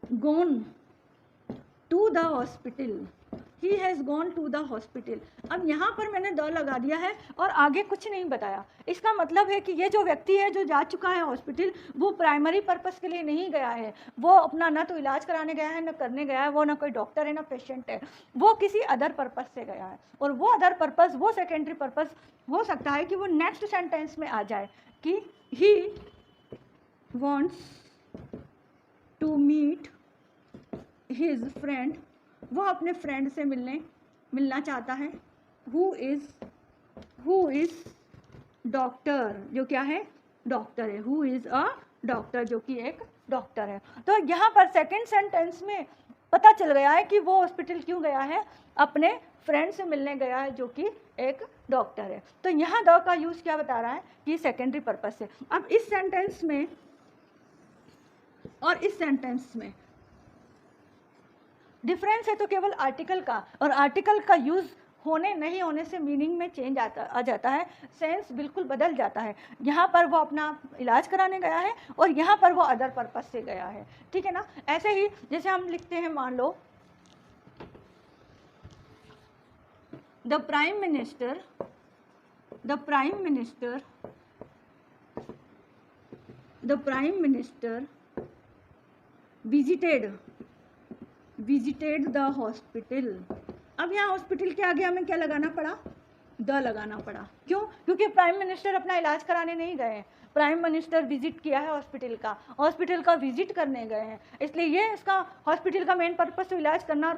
gone to the hospital, he has gone to the hospital, अब यहाँ पर मैंने द लगा दिया है और आगे कुछ नहीं बताया। इसका मतलब है कि ये जो व्यक्ति है जो जा चुका है हॉस्पिटल, वो प्राइमरी पर्पस के लिए नहीं गया है, वो अपना ना तो इलाज कराने गया है, ना करने गया है, वो ना कोई डॉक्टर है ना पेशेंट है, वो किसी अदर पर्पस से गया है। और वो अदर पर्पस, वो सेकेंडरी पर्पस हो सकता है कि वो नेक्स्ट सेंटेंस में आ जाए कि he wants to meet his friend, वो अपने फ्रेंड से मिलना चाहता है, हु इज़ डॉक्टर, जो क्या है? डॉक्टर है, हु इज़ अ डॉक्टर, जो कि एक डॉक्टर है। तो यहाँ पर सेकंड सेंटेंस में पता चल गया है कि वो हॉस्पिटल क्यों गया है, अपने फ्रेंड से मिलने गया है जो कि एक डॉक्टर है। तो यहाँ द का यूज़ क्या बता रहा है कि सेकेंडरी पर्पस है। अब इस सेंटेंस में और इस सेंटेंस में डिफरेंस है तो केवल आर्टिकल का, और आर्टिकल का यूज़ होने नहीं होने से मीनिंग में चेंज आ जाता है, सेंस बिल्कुल बदल जाता है। यहाँ पर वो अपना इलाज कराने गया है और यहाँ पर वो अदर पर्पस से गया है। ठीक है ना, ऐसे ही जैसे हम लिखते हैं, मान लो the prime minister visited the hospital. अब यहाँ हॉस्पिटल के आगे हमें क्या लगाना पड़ा, द लगाना पड़ा। क्यों? क्योंकि प्राइम मिनिस्टर अपना इलाज कराने नहीं गए हैं, प्राइम मिनिस्टर विजिट किया है हॉस्पिटल का विजिट करने गए हैं, इसलिए ये इसका हॉस्पिटल का मेन पर्पस तो इलाज करना और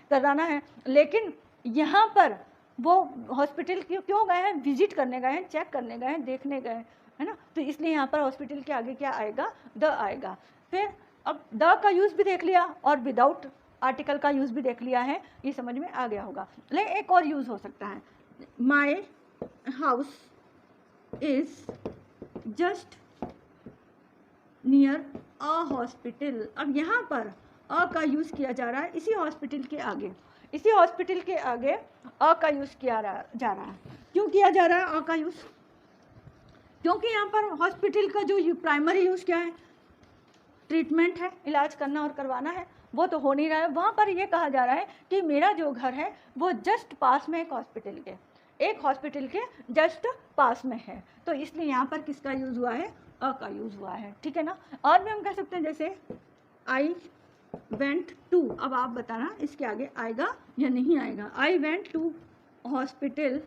कराना है। लेकिन यहाँ पर वो हॉस्पिटल क्यों गए हैं, विजिट करने गए हैं, चेक करने गए हैं, देखने गए हैं, है ना। तो इसलिए यहाँ पर हॉस्पिटल के आगे क्या आएगा, द आएगा। फिर अब द का यूज़ भी देख लिया और विदाउट आर्टिकल का यूज़ भी देख लिया है, ये समझ में आ गया होगा। लेकिन एक और यूज़ हो सकता है, my house is just near a hospital. अब यहाँ पर अ का यूज़ किया जा रहा है इसी हॉस्पिटल के आगे अ का यूज़ किया जा रहा है। क्यों किया जा रहा है अ का यूज़? क्योंकि यहाँ पर हॉस्पिटल का जो प्राइमरी यूज़ क्या है, ट्रीटमेंट है, इलाज करना और करवाना है, वो तो हो नहीं रहा है। वहाँ पर ये कहा जा रहा है कि मेरा जो घर है वो जस्ट पास में एक हॉस्पिटल के जस्ट पास में है, तो इसलिए यहाँ पर किसका यूज़ हुआ है, अ का यूज़ हुआ है, ठीक है ना। और भी हम कह सकते हैं जैसे आई वेंट टू, अब आप बताना इसके आगे आएगा या नहीं आएगा। I went to hospital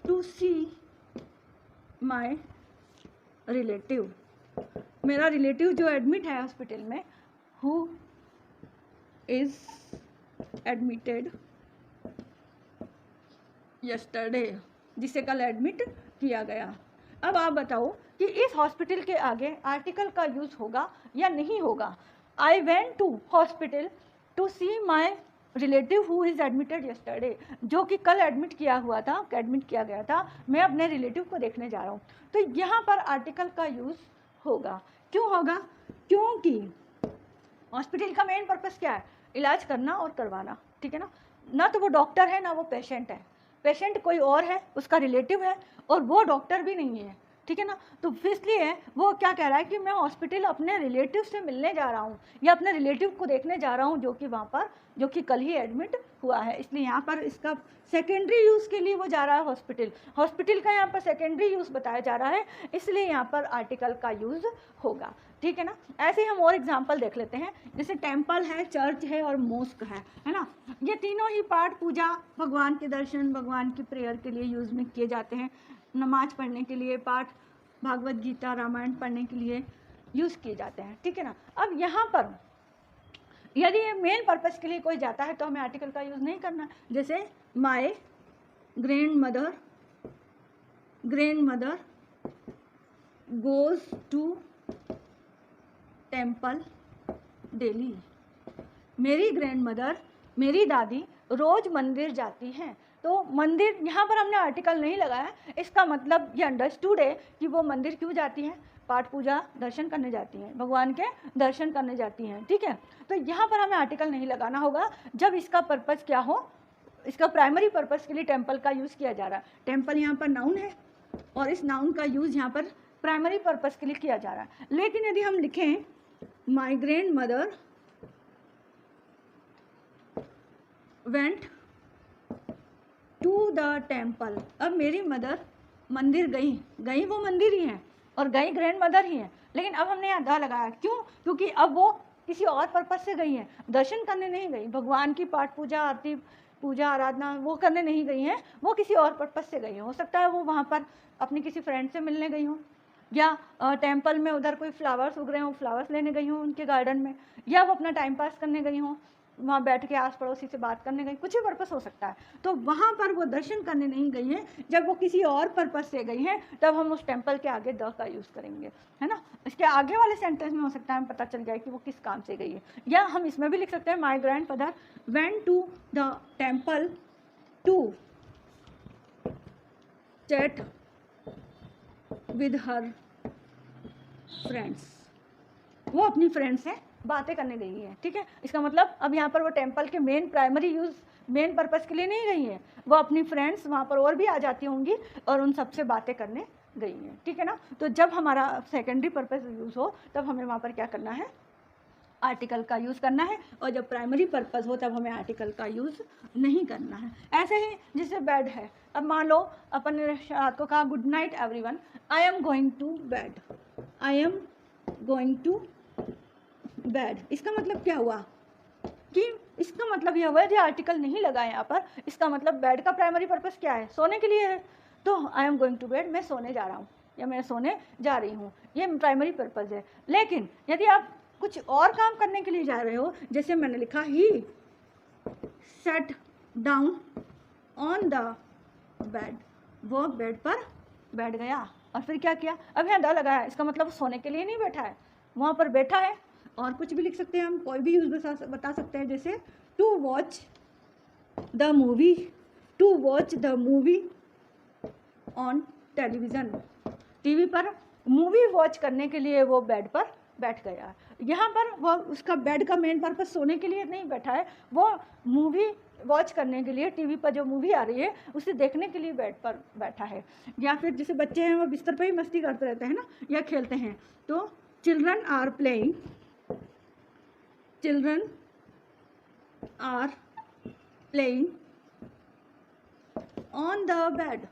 to see my relative. मेरा रिलेटिव जो एडमिट है हॉस्पिटल में, हु इज एडमिटेड यस्टरडे, जिसे कल एडमिट किया गया। अब आप बताओ कि इस हॉस्पिटल के आगे आर्टिकल का यूज़ होगा या नहीं होगा। I went to hospital to see my relative who is admitted yesterday, जो कि कल एडमिट किया गया था, मैं अपने रिलेटिव को देखने जा रहा हूँ। तो यहाँ पर आर्टिकल का यूज़ होगा। क्यों होगा? क्योंकि हॉस्पिटल का मेन पर्पस क्या है, इलाज करना और करवाना, ठीक है ना तो वो डॉक्टर है ना वो पेशेंट है, पेशेंट कोई और है, उसका रिलेटिव है, और वो डॉक्टर भी नहीं है, ठीक है ना। तो इसलिए वो क्या कह रहा है कि मैं हॉस्पिटल अपने रिलेटिव से मिलने जा रहा हूँ या अपने रिलेटिव को देखने जा रहा हूँ जो कि कल ही एडमिट हुआ है। इसलिए यहाँ पर इसका सेकेंडरी यूज़ के लिए वो जा रहा है हॉस्पिटल का यहाँ पर सेकेंडरी यूज़ बताया जा रहा है, इसलिए यहाँ पर आर्टिकल का यूज़ होगा, ठीक है ना। ऐसे ही हम और एग्जाम्पल देख लेते हैं, जैसे टेम्पल है, चर्च है और मोस्क है ना। ये तीनों ही पाठ पूजा, भगवान के दर्शन, भगवान की प्रेयर के लिए यूज़ में किए जाते हैं, नमाज पढ़ने के लिए, पाठ भागवत गीता रामायण पढ़ने के लिए यूज़ किए जाते हैं, ठीक है ना। अब यहाँ पर यदि ये मेन पर्पस के लिए कोई जाता है तो हमें आर्टिकल का यूज़ नहीं करना। जैसे my grandmother goes to temple daily. मेरी ग्रैंड मदर, मेरी दादी रोज़ मंदिर जाती हैं। तो मंदिर, यहाँ पर हमने आर्टिकल नहीं लगाया, इसका मतलब ये अंडरस्टूड है कि वो मंदिर क्यों जाती हैं, पाठ पूजा दर्शन करने जाती हैं, भगवान के दर्शन करने जाती हैं, ठीक है। तो यहाँ पर हमें आर्टिकल नहीं लगाना होगा जब इसका पर्पस क्या हो, इसका प्राइमरी पर्पस के लिए टेम्पल का यूज़ किया जा रहा है। टेम्पल यहाँ पर नाउन है और इस नाउन का यूज़ यहाँ पर प्राइमरी पर्पस के लिए किया जा रहा है। लेकिन यदि हम लिखें my grandmother went to the temple, अब मेरी मदर मंदिर गई वो मंदिर ही हैं और गई ग्रैंड मदर ही हैं, लेकिन अब हमने यहाँ द लगाया। क्यों? क्योंकि अब वो किसी और पर्पस से गई हैं, दर्शन करने नहीं गई, भगवान की पाठ पूजा आरती पूजा आराधना वो करने नहीं गई हैं, वो किसी और पर्पस से गई हैं। हो सकता है वो वहाँ पर अपनी किसी फ्रेंड से मिलने गई हों, या टेम्पल में उधर कोई फ्लावर्स उग रहे हों, फ्लावर्स लेने गई हों उनके गार्डन में, या वो अपना टाइम पास करने गई हों, वहाँ बैठ के आस पड़ोसी से बात करने गई, कुछ भी पर्पस हो सकता है। तो वहाँ पर वो दर्शन करने नहीं गई हैं, जब वो किसी और पर्पस से गई हैं तब हम उस टेम्पल के आगे द का यूज़ करेंगे, है ना। इसके आगे वाले सेंटेंस में हो सकता है हमें पता चल जाए कि वो किस काम से गई है, या हम इसमें भी लिख सकते हैं my grandfather went to the temple to chat with her friends, वो अपनी फ्रेंड से बातें करने गई है, ठीक है। इसका मतलब अब यहाँ पर वो टेम्पल के मेन पर्पस के लिए नहीं गई हैं, वो अपनी फ्रेंड्स वहाँ पर और भी आ जाती होंगी और उन सबसे बातें करने गई हैं, ठीक है ना। तो जब हमारा सेकेंडरी पर्पस यूज़ हो तब हमें वहाँ पर क्या करना है, आर्टिकल का यूज़ करना है, और जब प्राइमरी पर्पस हो तब हमें आर्टिकल का यूज़ नहीं करना है। ऐसे ही जैसे बेड है, अब मान लो अपन ने रात को कहा good night everyone, I am going to bed, I am going to bed. इसका मतलब क्या हुआ कि इसका मतलब यह हुआ, यदि आर्टिकल नहीं लगा यहाँ पर, इसका मतलब बेड का प्राइमरी पर्पस क्या है, सोने के लिए है। तो I am going to bed, मैं सोने जा रहा हूँ या मैं सोने जा रही हूँ, ये प्राइमरी पर्पस है। लेकिन यदि आप कुछ और काम करने के लिए जा रहे हो, जैसे मैंने लिखा he set down on the bed, वो बेड पर बैठ गया और फिर क्या किया, अब यहाँ द लगाया, इसका मतलब सोने के लिए नहीं बैठा है, वहाँ पर बैठा है। और कुछ भी लिख सकते हैं हम, कोई भी यूज बता सकते हैं, जैसे to watch the movie, to watch the movie on television, TV पर मूवी वॉच करने के लिए वो बेड पर बैठ गया। यहाँ पर वो उसका बेड का मेन पर्पस सोने के लिए नहीं बैठा है, वो मूवी वॉच करने के लिए, टीवी पर जो मूवी आ रही है उसे देखने के लिए बेड पर बैठा है। या फिर जैसे बच्चे हैं वो बिस्तर पर ही मस्ती करते रहते हैं ना, या खेलते हैं, तो children are playing, children are playing on the bed,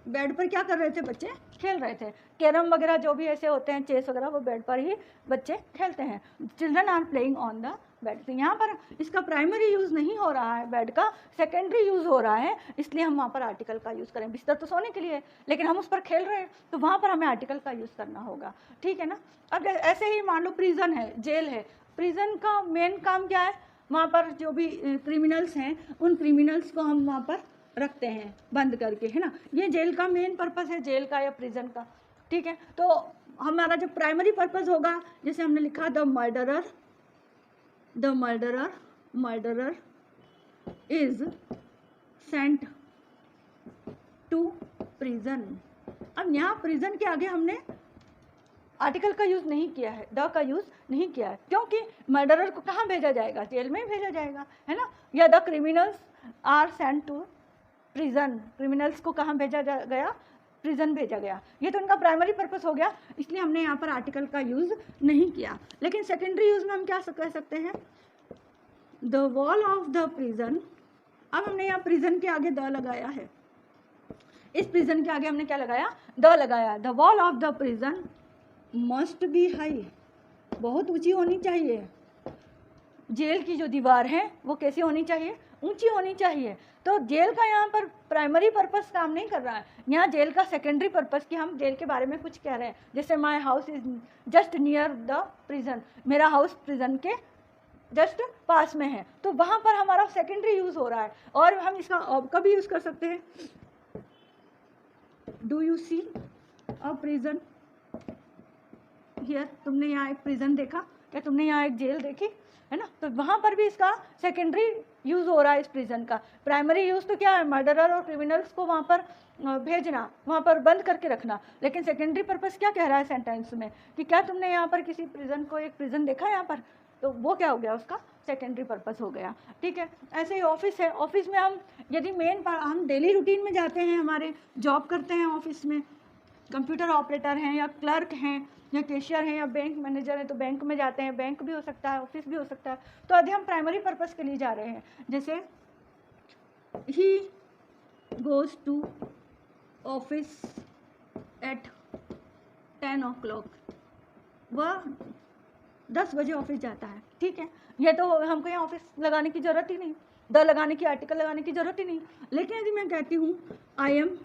bed पर क्या कर रहे थे बच्चे, खेल रहे थे। कैरम वगैरह जो भी ऐसे होते हैं, चेस वगैरह, वो बेड पर ही बच्चे खेलते हैं। Children are playing on the bed. तो यहाँ पर इसका प्राइमरी यूज़ नहीं हो रहा है, बेड का सेकेंडरी यूज़ हो रहा है, इसलिए हम वहाँ पर आर्टिकल का यूज़ करें। बिस्तर तो सोने के लिए, लेकिन हम उस पर खेल रहे हैं, तो वहाँ पर हमें आर्टिकल का यूज़ करना होगा, ठीक है ना। अब ऐसे ही मान लो प्रिजन है, जेल है, प्रिजन का मेन काम क्या है, वहाँ पर जो भी क्रिमिनल्स हैं उन क्रिमिनल्स को हम वहाँ पर रखते हैं बंद करके, है ना। ये जेल का मेन पर्पस है, जेल का या प्रिजन का, ठीक है। तो हमारा जो प्राइमरी पर्पस होगा, जैसे हमने लिखा the murderer, the murderer, murderer is sent to prison. अब यहाँ प्रिजन के आगे हमने आर्टिकल का यूज़ नहीं किया है, द का यूज़ नहीं किया है, क्योंकि मर्डरर को कहाँ भेजा जाएगा, जेल में भेजा जाएगा, है ना। या the criminals are sent to prison, criminals को कहाँ भेजा गया, प्रिजन भेजा गया। ये तो उनका प्राइमरी पर्पस हो गया, इसलिए हमने यहाँ पर आर्टिकल का यूज़ नहीं किया। लेकिन सेकेंडरी यूज़ में हम क्या कह सकते हैं, the wall of the prison. अब हमने यहाँ प्रिजन के आगे द लगाया है, इस प्रिजन के आगे हमने क्या लगाया, द लगाया। The wall of the prison must be high, बहुत ऊंची होनी चाहिए। जेल की जो दीवार है वो कैसी होनी चाहिए, ऊंची होनी चाहिए। तो जेल का यहाँ पर प्राइमरी पर्पस काम नहीं कर रहा है, यहाँ जेल का सेकेंडरी पर्पस, कि हम जेल के बारे में कुछ कह रहे हैं। जैसे my house is just near the prison, मेरा हाउस प्रिजन के जस्ट पास में है, तो वहाँ पर हमारा सेकेंडरी यूज़ हो रहा है। और हम इसका कभी यूज़ कर सकते हैं, do you see a prison here, तुमने यहाँ एक प्रिजन देखा, या तुमने यहाँ एक जेल देखी, है ना। तो वहाँ पर भी इसका सेकेंडरी यूज़ हो रहा है इस प्रिजन का। प्राइमरी यूज़ तो क्या है, मर्डरर और क्रिमिनल्स को वहाँ पर भेजना, वहाँ पर बंद करके रखना। लेकिन सेकेंडरी पर्पस क्या कह रहा है सेंटेंस में, कि क्या तुमने यहाँ पर किसी प्रिजन को, एक प्रिजन देखा यहाँ पर, तो वो क्या हो गया, उसका सेकेंडरी पर्पस हो गया, ठीक है। ऐसे ही ऑफिस है, ऑफिस में हम यदि हम डेली रूटीन में जाते हैं, हमारे जॉब करते हैं ऑफिस में, कंप्यूटर ऑपरेटर हैं या क्लर्क हैं या कैशियर हैं या बैंक मैनेजर हैं, तो बैंक में जाते हैं, बैंक भी हो सकता है, ऑफिस भी हो सकता है। तो यदि हम प्राइमरी पर्पस के लिए जा रहे हैं, जैसे he goes to office at 10 o'clock, वह 10 बजे ऑफिस जाता है, ठीक है। ये तो हमको यहाँ ऑफिस लगाने की ज़रूरत ही नहीं, द लगाने की, आर्टिकल लगाने की ज़रूरत ही नहीं। लेकिन यदि मैं कहती हूँ आई एम,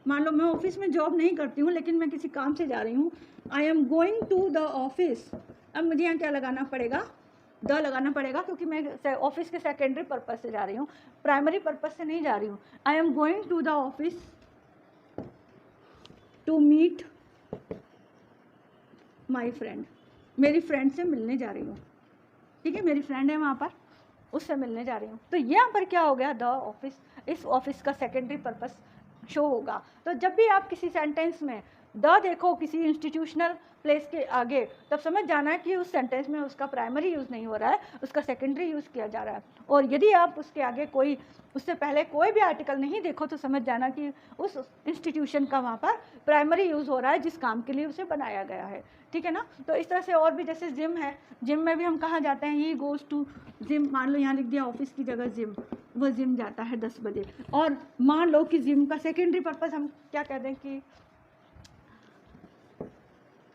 मान लो मैं ऑफिस में जॉब नहीं करती हूँ, लेकिन मैं किसी काम से जा रही हूँ, I am going to the office. अब मुझे यहाँ क्या लगाना पड़ेगा, द लगाना पड़ेगा, क्योंकि मैं ऑफिस के सेकेंडरी पर्पस से जा रही हूँ, प्राइमरी पर्पस से नहीं जा रही हूँ। I am going to the office to meet my friend, मेरी फ्रेंड से मिलने जा रही हूँ, ठीक है, मेरी फ्रेंड है वहाँ पर, उससे मिलने जा रही हूँ। तो यहाँ पर क्या हो गया, द ऑफिस, इस ऑफिस का सेकेंडरी पर्पस शो होगा। तो जब भी आप किसी सेंटेंस में द देखो किसी इंस्टीट्यूशनल प्लेस के आगे, तब समझ जाना है कि उस सेंटेंस में उसका प्राइमरी यूज़ नहीं हो रहा है, उसका सेकेंडरी यूज़ किया जा रहा है। और यदि आप उसके आगे कोई, उससे पहले कोई भी आर्टिकल नहीं देखो तो समझ जाना कि उस इंस्टीट्यूशन का वहाँ पर प्राइमरी यूज़ हो रहा है जिस काम के लिए उसे बनाया गया है। ठीक है ना। तो इस तरह से और भी, जैसे जिम है, जिम में भी हम कहाँ जाते हैं, ही गोज़ टू जिम। मान लो यहाँ लिख दिया ऑफिस की जगह जिम, वो जिम जाता है 10 बजे। और मान लो कि जिम का सेकेंडरी पर्पज़ हम क्या कह दें कि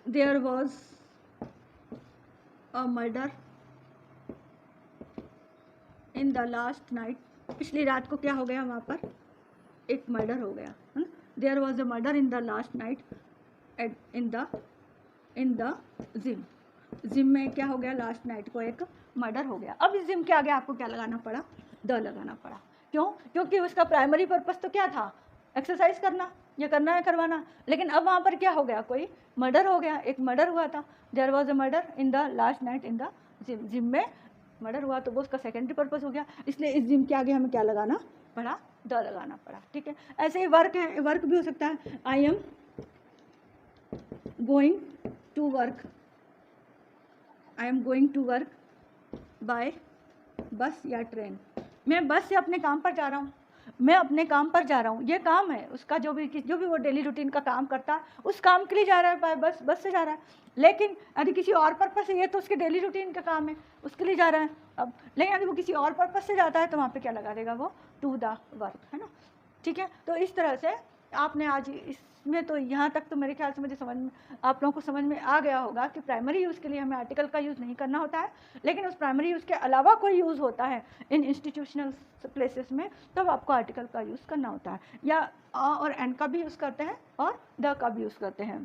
there was a murder in the last night, पिछली रात को क्या हो गया वहाँ पर, एक मर्डर हो गया है। There was a murder in the last night in the gym. Gym में क्या हो गया, लास्ट नाइट को एक मर्डर हो गया। अब इस जिम के आगे आपको क्या लगाना पड़ा, द लगाना पड़ा। क्यों? क्योंकि उसका प्राइमरी पर्पस तो क्या था, एक्सरसाइज करना या करना है करवाना। लेकिन अब वहाँ पर क्या हो गया, कोई मर्डर हो गया, एक मर्डर हुआ था। There was a murder in the last night in the gym. Gym में मर्डर हुआ तो वो उसका सेकेंडरी पर्पस हो गया, इसलिए इस जिम के आगे हमें क्या लगाना पड़ा, द लगाना पड़ा। ठीक है। ऐसे ही वर्क है, वर्क भी हो सकता है, I am going to work, I am going to work by bus या ट्रेन। मैं बस से अपने काम पर जा रहा हूँ, मैं अपने काम पर जा रहा हूँ, ये काम है उसका, जो भी वो डेली रूटीन का काम करता है उस काम के लिए जा रहा है, बाय बस, बस से जा रहा है। लेकिन यदि किसी और पर्पस से, ये तो उसके डेली रूटीन का काम है, उसके लिए जा रहा है। अब लेकिन यदि वो किसी और पर्पस से जाता है तो वहाँ पे क्या लगा देगा वो, टू द वर्क, है ना। ठीक है। तो इस तरह से आपने आज इसमें तो यहाँ तक तो मेरे ख्याल से मुझे समझ में, आप लोगों को समझ में आ गया होगा कि प्राइमरी यूज़ के लिए हमें आर्टिकल का यूज़ नहीं करना होता है, लेकिन उस प्राइमरी यूज़ के अलावा कोई यूज़ होता है इन इंस्टीट्यूशनल प्लेसेस में, तब आपको आर्टिकल का यूज़ करना होता है। या और एंड का भी यूज़ करते हैं और द का भी यूज़ करते हैं।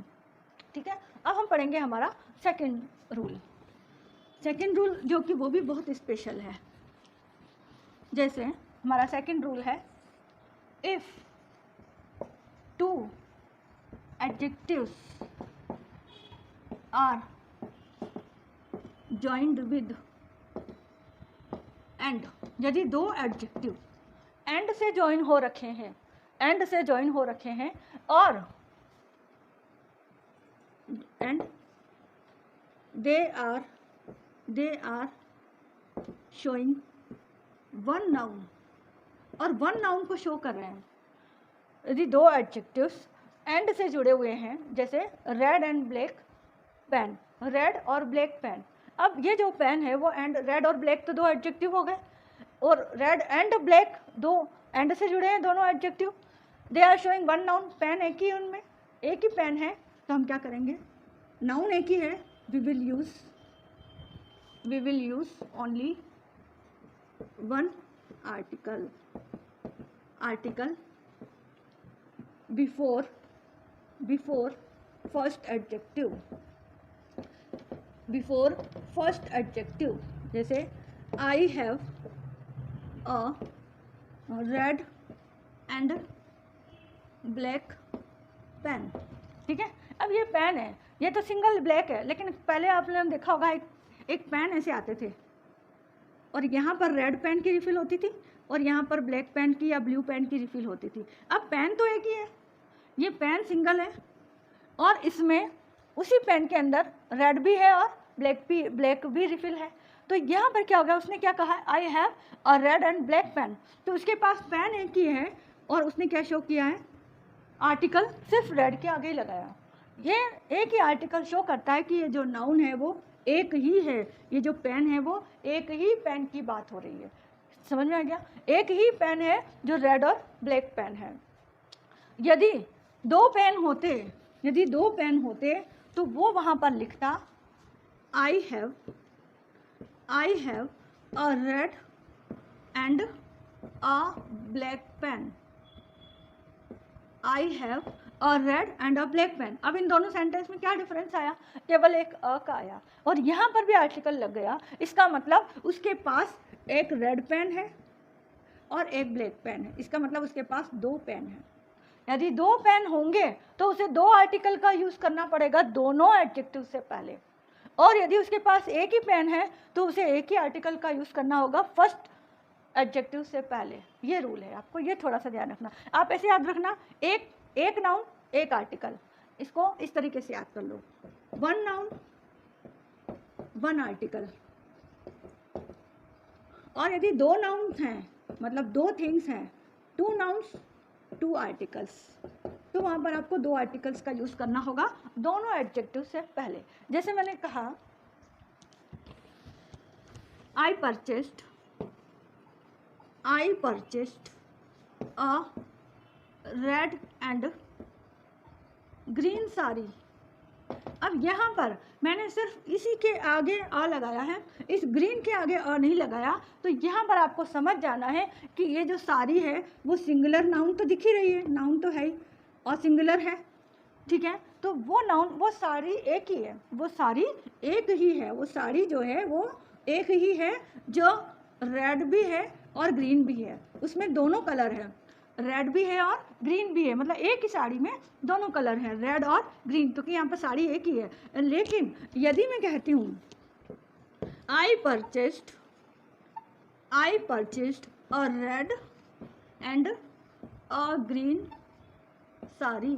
ठीक है। अब हम पढ़ेंगे हमारा सेकेंड रूल। सेकेंड रूल जो कि वो भी बहुत स्पेशल है। जैसे हमारा सेकेंड रूल है, if two adjectives are joined with and, यदि दो एडजेक्टिव एंड से ज्वाइन हो रखे हैं, एंड से ज्वाइन हो रखे हैं, और and they are showing one noun, और वन नाउन को शो कर रहे हैं। यदि दो एडजेक्टिव्स एंड से जुड़े हुए हैं, जैसे red and black pen, red और ब्लैक पेन। अब ये जो पेन है वो एंड, रेड और ब्लैक तो दो एडजेक्टिव हो गए, और रेड एंड ब्लैक दो एंड से जुड़े हैं दोनों adjective. They are showing one noun, pen एक ही, उनमें एक ही पेन है, तो हम क्या करेंगे, नाउन एक ही है, we will use only one article before first adjective, जैसे I have a red and black pen। ठीक है। अब ये पेन है, ये तो सिंगल ब्लैक है, लेकिन पहले आपने देखा होगा एक पेन ऐसे आते थे, और यहाँ पर रेड पेन की रिफिल होती थी और यहाँ पर ब्लैक पेन की या ब्लू पेन की रिफिल होती थी। अब पेन तो एक ही है, ये पेन सिंगल है, और इसमें उसी पेन के अंदर रेड भी है और ब्लैक भी रिफिल है। तो यहाँ पर क्या होगा, उसने क्या कहा, I have a red and black pen, तो उसके पास पेन एक ही है और उसने क्या शो किया है, आर्टिकल सिर्फ रेड के आगे ही लगाया। ये एक ही आर्टिकल शो करता है कि ये जो नाउन है वो एक ही है, ये जो पेन है वो एक ही पेन की बात हो रही है। समझ में आ गया, एक ही पेन है जो रेड और ब्लैक पेन है। यदि दो पेन होते तो वो वहाँ पर लिखता I have a red and a black pen, I have a red and a black pen. अब इन दोनों सेंटेंस में क्या डिफरेंस आया, केवल एक अ का आया, और यहाँ पर भी आर्टिकल लग गया। इसका मतलब उसके पास एक रेड पेन है और एक ब्लैक पेन है, इसका मतलब उसके पास दो पेन है। यदि दो पेन होंगे तो उसे दो आर्टिकल का यूज़ करना पड़ेगा दोनों एडजेक्टिव से पहले, और यदि उसके पास एक ही पेन है तो उसे एक ही आर्टिकल का यूज़ करना होगा फर्स्ट एडजेक्टिव से पहले। ये रूल है, आपको ये थोड़ा सा ध्यान रखना। आप ऐसे याद रखना, एक नाउन एक आर्टिकल, इसको इस तरीके से याद कर लो, 1 नाउन 1 आर्टिकल। और यदि 2 नाउन्स हैं, मतलब 2 थिंग्स हैं, 2 नाउन्स 2 आर्टिकल्स, तो वहाँ पर आपको 2 आर्टिकल्स का यूज़ करना होगा दोनों एडजेक्टिव से पहले। जैसे मैंने कहा I purchased a red and green sari. अब यहाँ पर मैंने सिर्फ इसी के आगे आ लगाया है, इस ग्रीन के आगे आ नहीं लगाया। तो यहाँ पर आपको समझ जाना है कि ये जो साड़ी है वो सिंगुलर नाउन तो दिख ही रही है, नाउन तो है ही और सिंगुलर है, ठीक है। तो वो नाउन, वो साड़ी एक ही है, वो साड़ी एक ही है, वो साड़ी जो है वो एक ही है, जो रेड भी है और ग्रीन भी है, उसमें दोनों कलर है, रेड भी है और ग्रीन भी है, मतलब एक ही साड़ी में दोनों कलर हैं, रेड और ग्रीन, क्योंकि यहाँ पर साड़ी एक ही है। लेकिन यदि मैं कहती हूँ I purchased a red and a green sari.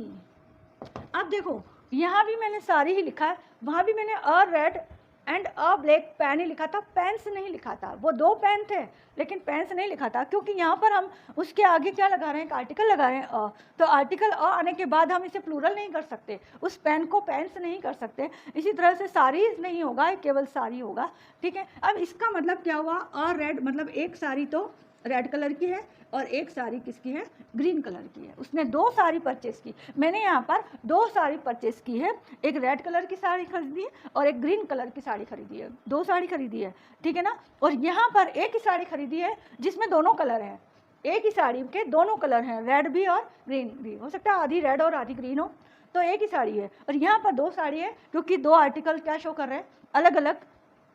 अब देखो यहाँ भी मैंने साड़ी ही लिखा है, वहाँ भी मैंने a red and a black pen ही लिखा था, पेन्स नहीं लिखा था। वो 2 पेन थे लेकिन पेन्स नहीं लिखा था, क्योंकि यहाँ पर हम उसके आगे क्या लगा रहे हैं, एक आर्टिकल लगा रहे हैं अ। तो आर्टिकल अ आने के बाद हम इसे प्लूरल नहीं कर सकते, उस पेन को पेन्स नहीं कर सकते। इसी तरह से साड़ी नहीं होगा, केवल साड़ी होगा, ठीक है। अब इसका मतलब क्या हुआ, अ रेड मतलब एक साड़ी तो रेड कलर की है और एक साड़ी किसकी है, ग्रीन कलर की है। उसने 2 साड़ी परचेस की, मैंने यहाँ पर 2 साड़ी परचेस की है, एक रेड कलर की साड़ी खरीदी है और एक ग्रीन कलर की साड़ी खरीदी है, 2 साड़ी खरीदी है, ठीक है ना। और यहाँ पर एक ही साड़ी खरीदी है जिसमें दोनों कलर हैं, एक ही साड़ी के दोनों कलर हैं, रेड भी और ग्रीन भी, हो सकता है आधी रेड और आधी ग्रीन हो, तो एक ही साड़ी है। और यहाँ पर 2 साड़ी है, क्योंकि 2 आर्टिकल क्या शो कर रहे हैं, अलग अलग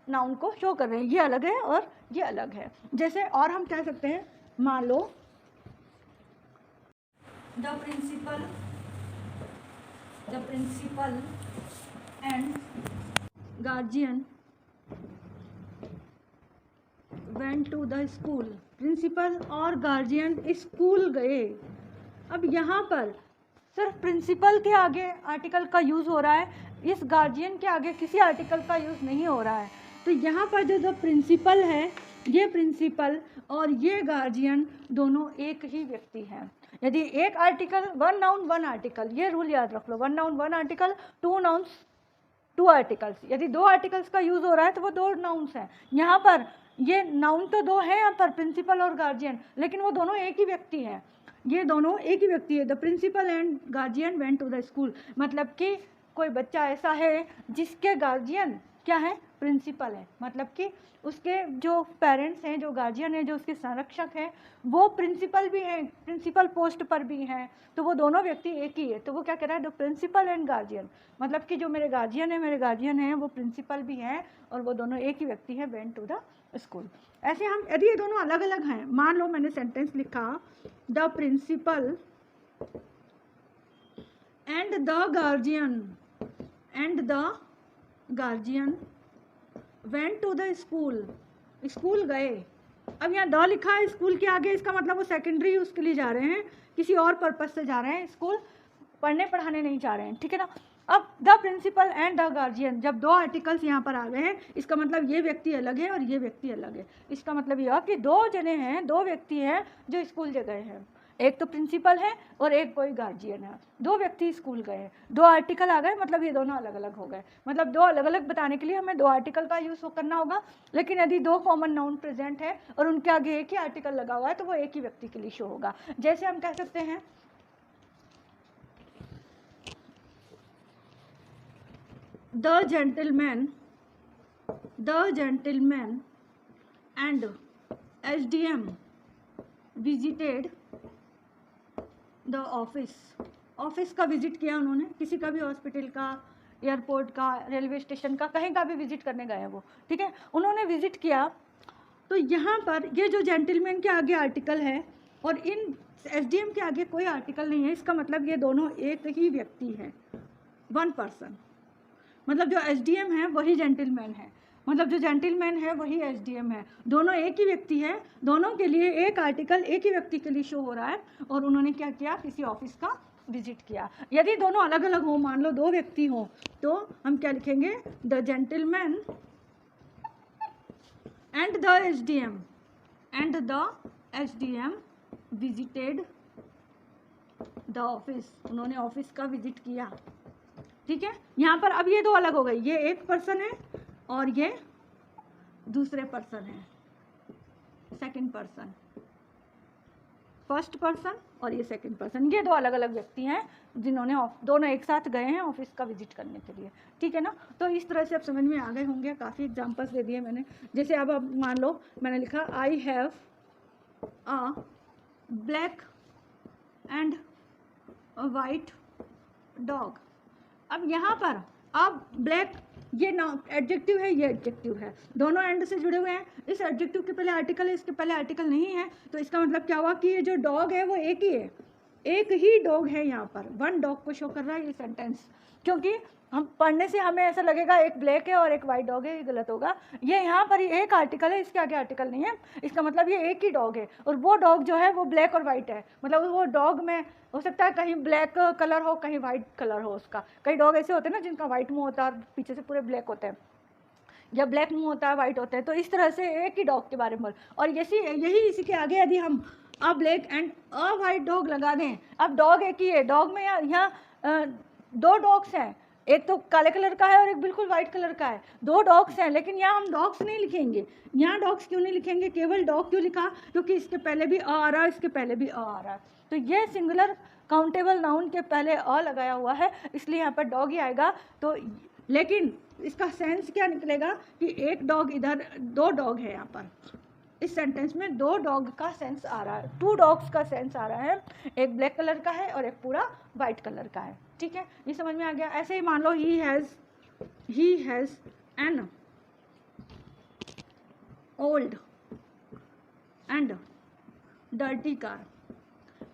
नाउन को शो कर रहे हैं, ये अलग है और ये अलग है। जैसे और हम कह सकते हैं, मान लो the principal and guardian went to the school. Principal और गार्जियन स्कूल गए। अब यहाँ पर सिर्फ प्रिंसिपल के आगे आर्टिकल का यूज़ हो रहा है, इस गार्जियन के आगे किसी आर्टिकल का यूज़ नहीं हो रहा है। तो यहाँ पर जो प्रिंसिपल है, ये प्रिंसिपल और ये गार्जियन दोनों एक ही व्यक्ति हैं। यदि एक आर्टिकल 1 नाउन 1 आर्टिकल, ये रूल याद रख लो, 1 नाउन 1 आर्टिकल, 2 नाउन्स 2 आर्टिकल्स। यदि 2 आर्टिकल्स का यूज़ हो रहा है तो वो 2 नाउन्स हैं। यहाँ पर ये नाउन तो 2 हैं यहाँ पर, प्रिंसिपल और गार्जियन, लेकिन वो दोनों एक ही व्यक्ति हैं, ये दोनों एक ही व्यक्ति है। The principal and guardian went to the school, मतलब कि कोई बच्चा ऐसा है जिसके गार्जियन क्या है, प्रिंसिपल है, मतलब कि उसके जो पेरेंट्स हैं, जो गार्जियन है, जो उसके संरक्षक हैं, वो प्रिंसिपल भी हैं, प्रिंसिपल पोस्ट पर भी हैं, तो वो दोनों व्यक्ति एक ही है। तो वो क्या कह रहा है, द प्रिंसिपल एंड गार्जियन, मतलब कि जो मेरे गार्जियन है वो प्रिंसिपल भी हैं और वो दोनों एक ही व्यक्ति हैं, वेंट टू द स्कूल। ऐसे हम, यदि ये दोनों अलग अलग हैं, मान लो मैंने सेंटेंस लिखा, the principal and the guardian went to the school, school गए। अब यहाँ द लिखा है स्कूल के आगे, इसका मतलब वो सेकेंडरी उसके लिए जा रहे हैं, किसी और पर्पस से जा रहे हैं, स्कूल पढ़ने पढ़ाने नहीं जा रहे हैं, ठीक है ना। अब the principal and the guardian, जब 2 आर्टिकल्स यहाँ पर आ गए हैं, इसका मतलब ये व्यक्ति अलग है और ये व्यक्ति अलग है। इसका मतलब यह कि 2 जने हैं, 2 व्यक्ति हैं जो स्कूल गए हैं, एक तो प्रिंसिपल है और एक कोई गार्जियन है, 2 व्यक्ति स्कूल गए, 2 आर्टिकल आ गए, मतलब ये दोनों अलग अलग हो गए। मतलब 2 अलग अलग बताने के लिए हमें 2 आर्टिकल का यूज़ करना होगा, लेकिन यदि 2 कॉमन नाउन प्रेजेंट है और उनके आगे एक ही आर्टिकल लगा हुआ है तो वो एक ही व्यक्ति के लिए शो होगा। जैसे हम कह सकते हैं, the gentleman and SDM visited the office का विजिट किया उन्होंने, किसी का भी हॉस्पिटल का, एयरपोर्ट का, रेलवे स्टेशन का, कहीं का भी विजिट करने गए हैं वो, ठीक है, उन्होंने विजिट किया। तो यहाँ पर ये जो जेंटलमैन के आगे आर्टिकल है और इन SDM के आगे कोई आर्टिकल नहीं है, इसका मतलब ये दोनों एक ही व्यक्ति है, 1 पर्सन। मतलब जो SDM है वही जेंटलमैन है, मतलब जो जेंटलमैन है वही SDM है, दोनों एक ही व्यक्ति है, दोनों के लिए एक आर्टिकल एक ही व्यक्ति के लिए शो हो रहा है। और उन्होंने क्या किया, किसी ऑफिस का विजिट किया। यदि दोनों अलग अलग हो, मान लो दो व्यक्ति हों, तो हम क्या लिखेंगे, the gentleman and the SDM visited the office, उन्होंने ऑफिस का विजिट किया। ठीक है, यहाँ पर अब ये दो अलग हो गई, ये एक पर्सन है और ये दूसरे पर्सन है, सेकंड पर्सन, फर्स्ट पर्सन और ये सेकंड पर्सन, ये दो अलग अलग व्यक्ति हैं जिन्होंने दोनों एक साथ गए हैं ऑफिस का विजिट करने के लिए। ठीक है ना, तो इस तरह से आप समझ में आ गए होंगे। काफ़ी एग्जांपल्स दे दिए मैंने। जैसे अब मान लो मैंने लिखा आई have a black and white dog. अब यहाँ पर अब ब्लैक ये नाउन एडजेक्टिव है, ये एडजेक्टिव है, दोनों एंड से जुड़े हुए हैं। इस एडजेक्टिव के पहले आर्टिकल है, इसके पहले आर्टिकल नहीं है, तो इसका मतलब क्या हुआ कि ये जो डॉग है वो एक ही है, एक ही डॉग है। यहाँ पर वन डॉग को शो कर रहा है ये सेंटेंस, क्योंकि हम पढ़ने से हमें ऐसा लगेगा एक ब्लैक है और एक वाइट डॉग है, ये गलत होगा। ये यहाँ पर एक आर्टिकल है, इसके आगे आर्टिकल नहीं है, इसका मतलब ये एक ही डॉग है और वो डॉग जो है वो ब्लैक और वाइट है। मतलब वो डॉग में हो सकता है कहीं ब्लैक कलर हो, कहीं वाइट कलर हो उसका। कई डॉग ऐसे होते हैं ना जिनका वाइट मुंह होता है और पीछे से पूरे ब्लैक होते हैं, या ब्लैक मुंह होता है वाइट होता है। तो इस तरह से एक ही डॉग के बारे में। और यही इसी के आगे यदि हम अ black and a white dog लगा दें, अब डॉग एक ही है, डॉग में यहाँ दो डॉग्स हैं, एक तो काले कलर का है और एक बिल्कुल वाइट कलर का है, दो डॉग्स हैं। लेकिन यहाँ हम डॉग्स नहीं लिखेंगे। यहाँ डॉग्स क्यों नहीं लिखेंगे, केवल डॉग क्यों लिखा, क्योंकि इसके पहले भी अ आ रहा है, इसके पहले भी अ आ रहा है। तो ये सिंगुलर काउंटेबल नाउन के पहले अ लगाया हुआ है, इसलिए यहाँ पर डॉग ही आएगा। तो लेकिन इसका सेंस क्या निकलेगा कि एक डॉग इधर, दो डॉग है यहाँ पर। इस सेंटेंस में दो डॉग का सेंस आ रहा है, टू डॉग्स का सेंस आ रहा है, एक ब्लैक कलर का है और एक पूरा वाइट कलर का है। ठीक है, ये समझ में आ गया। ऐसे ही मान लो he has an old and dirty car.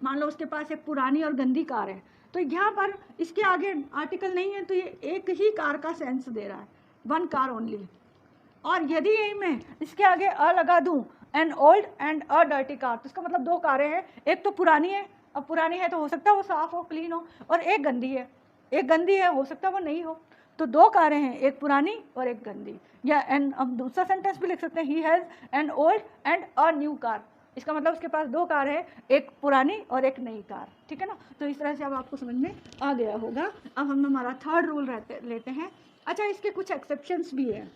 मान लो उसके पास एक पुरानी और गंदी कार है, तो यहाँ पर इसके आगे आर्टिकल नहीं है, तो ये एक ही कार का सेंस दे रहा है, वन कार ओनली। और यदि यही मैं इसके आगे अ लगा दूं, N old and a dirty car, तो इसका मतलब दो कारें हैं, एक तो पुरानी है, अब पुरानी है तो हो सकता है वो साफ हो, क्लीन हो, और एक गंदी है, एक गंदी है, हो सकता है वो नहीं हो। तो दो कारें हैं, एक पुरानी और एक गंदी। या एन, अब दूसरा सेंटेंस भी लिख सकते हैं, he has an old and a new car. इसका मतलब उसके पास दो कार है, एक पुरानी और एक नई कार। ठीक है ना, तो इस तरह से अब आपको समझ में आ गया होगा। अब हम हमारा थर्ड रूल लेते हैं। अच्छा, इसके कुछ एक्सेप्शंस भी हैं।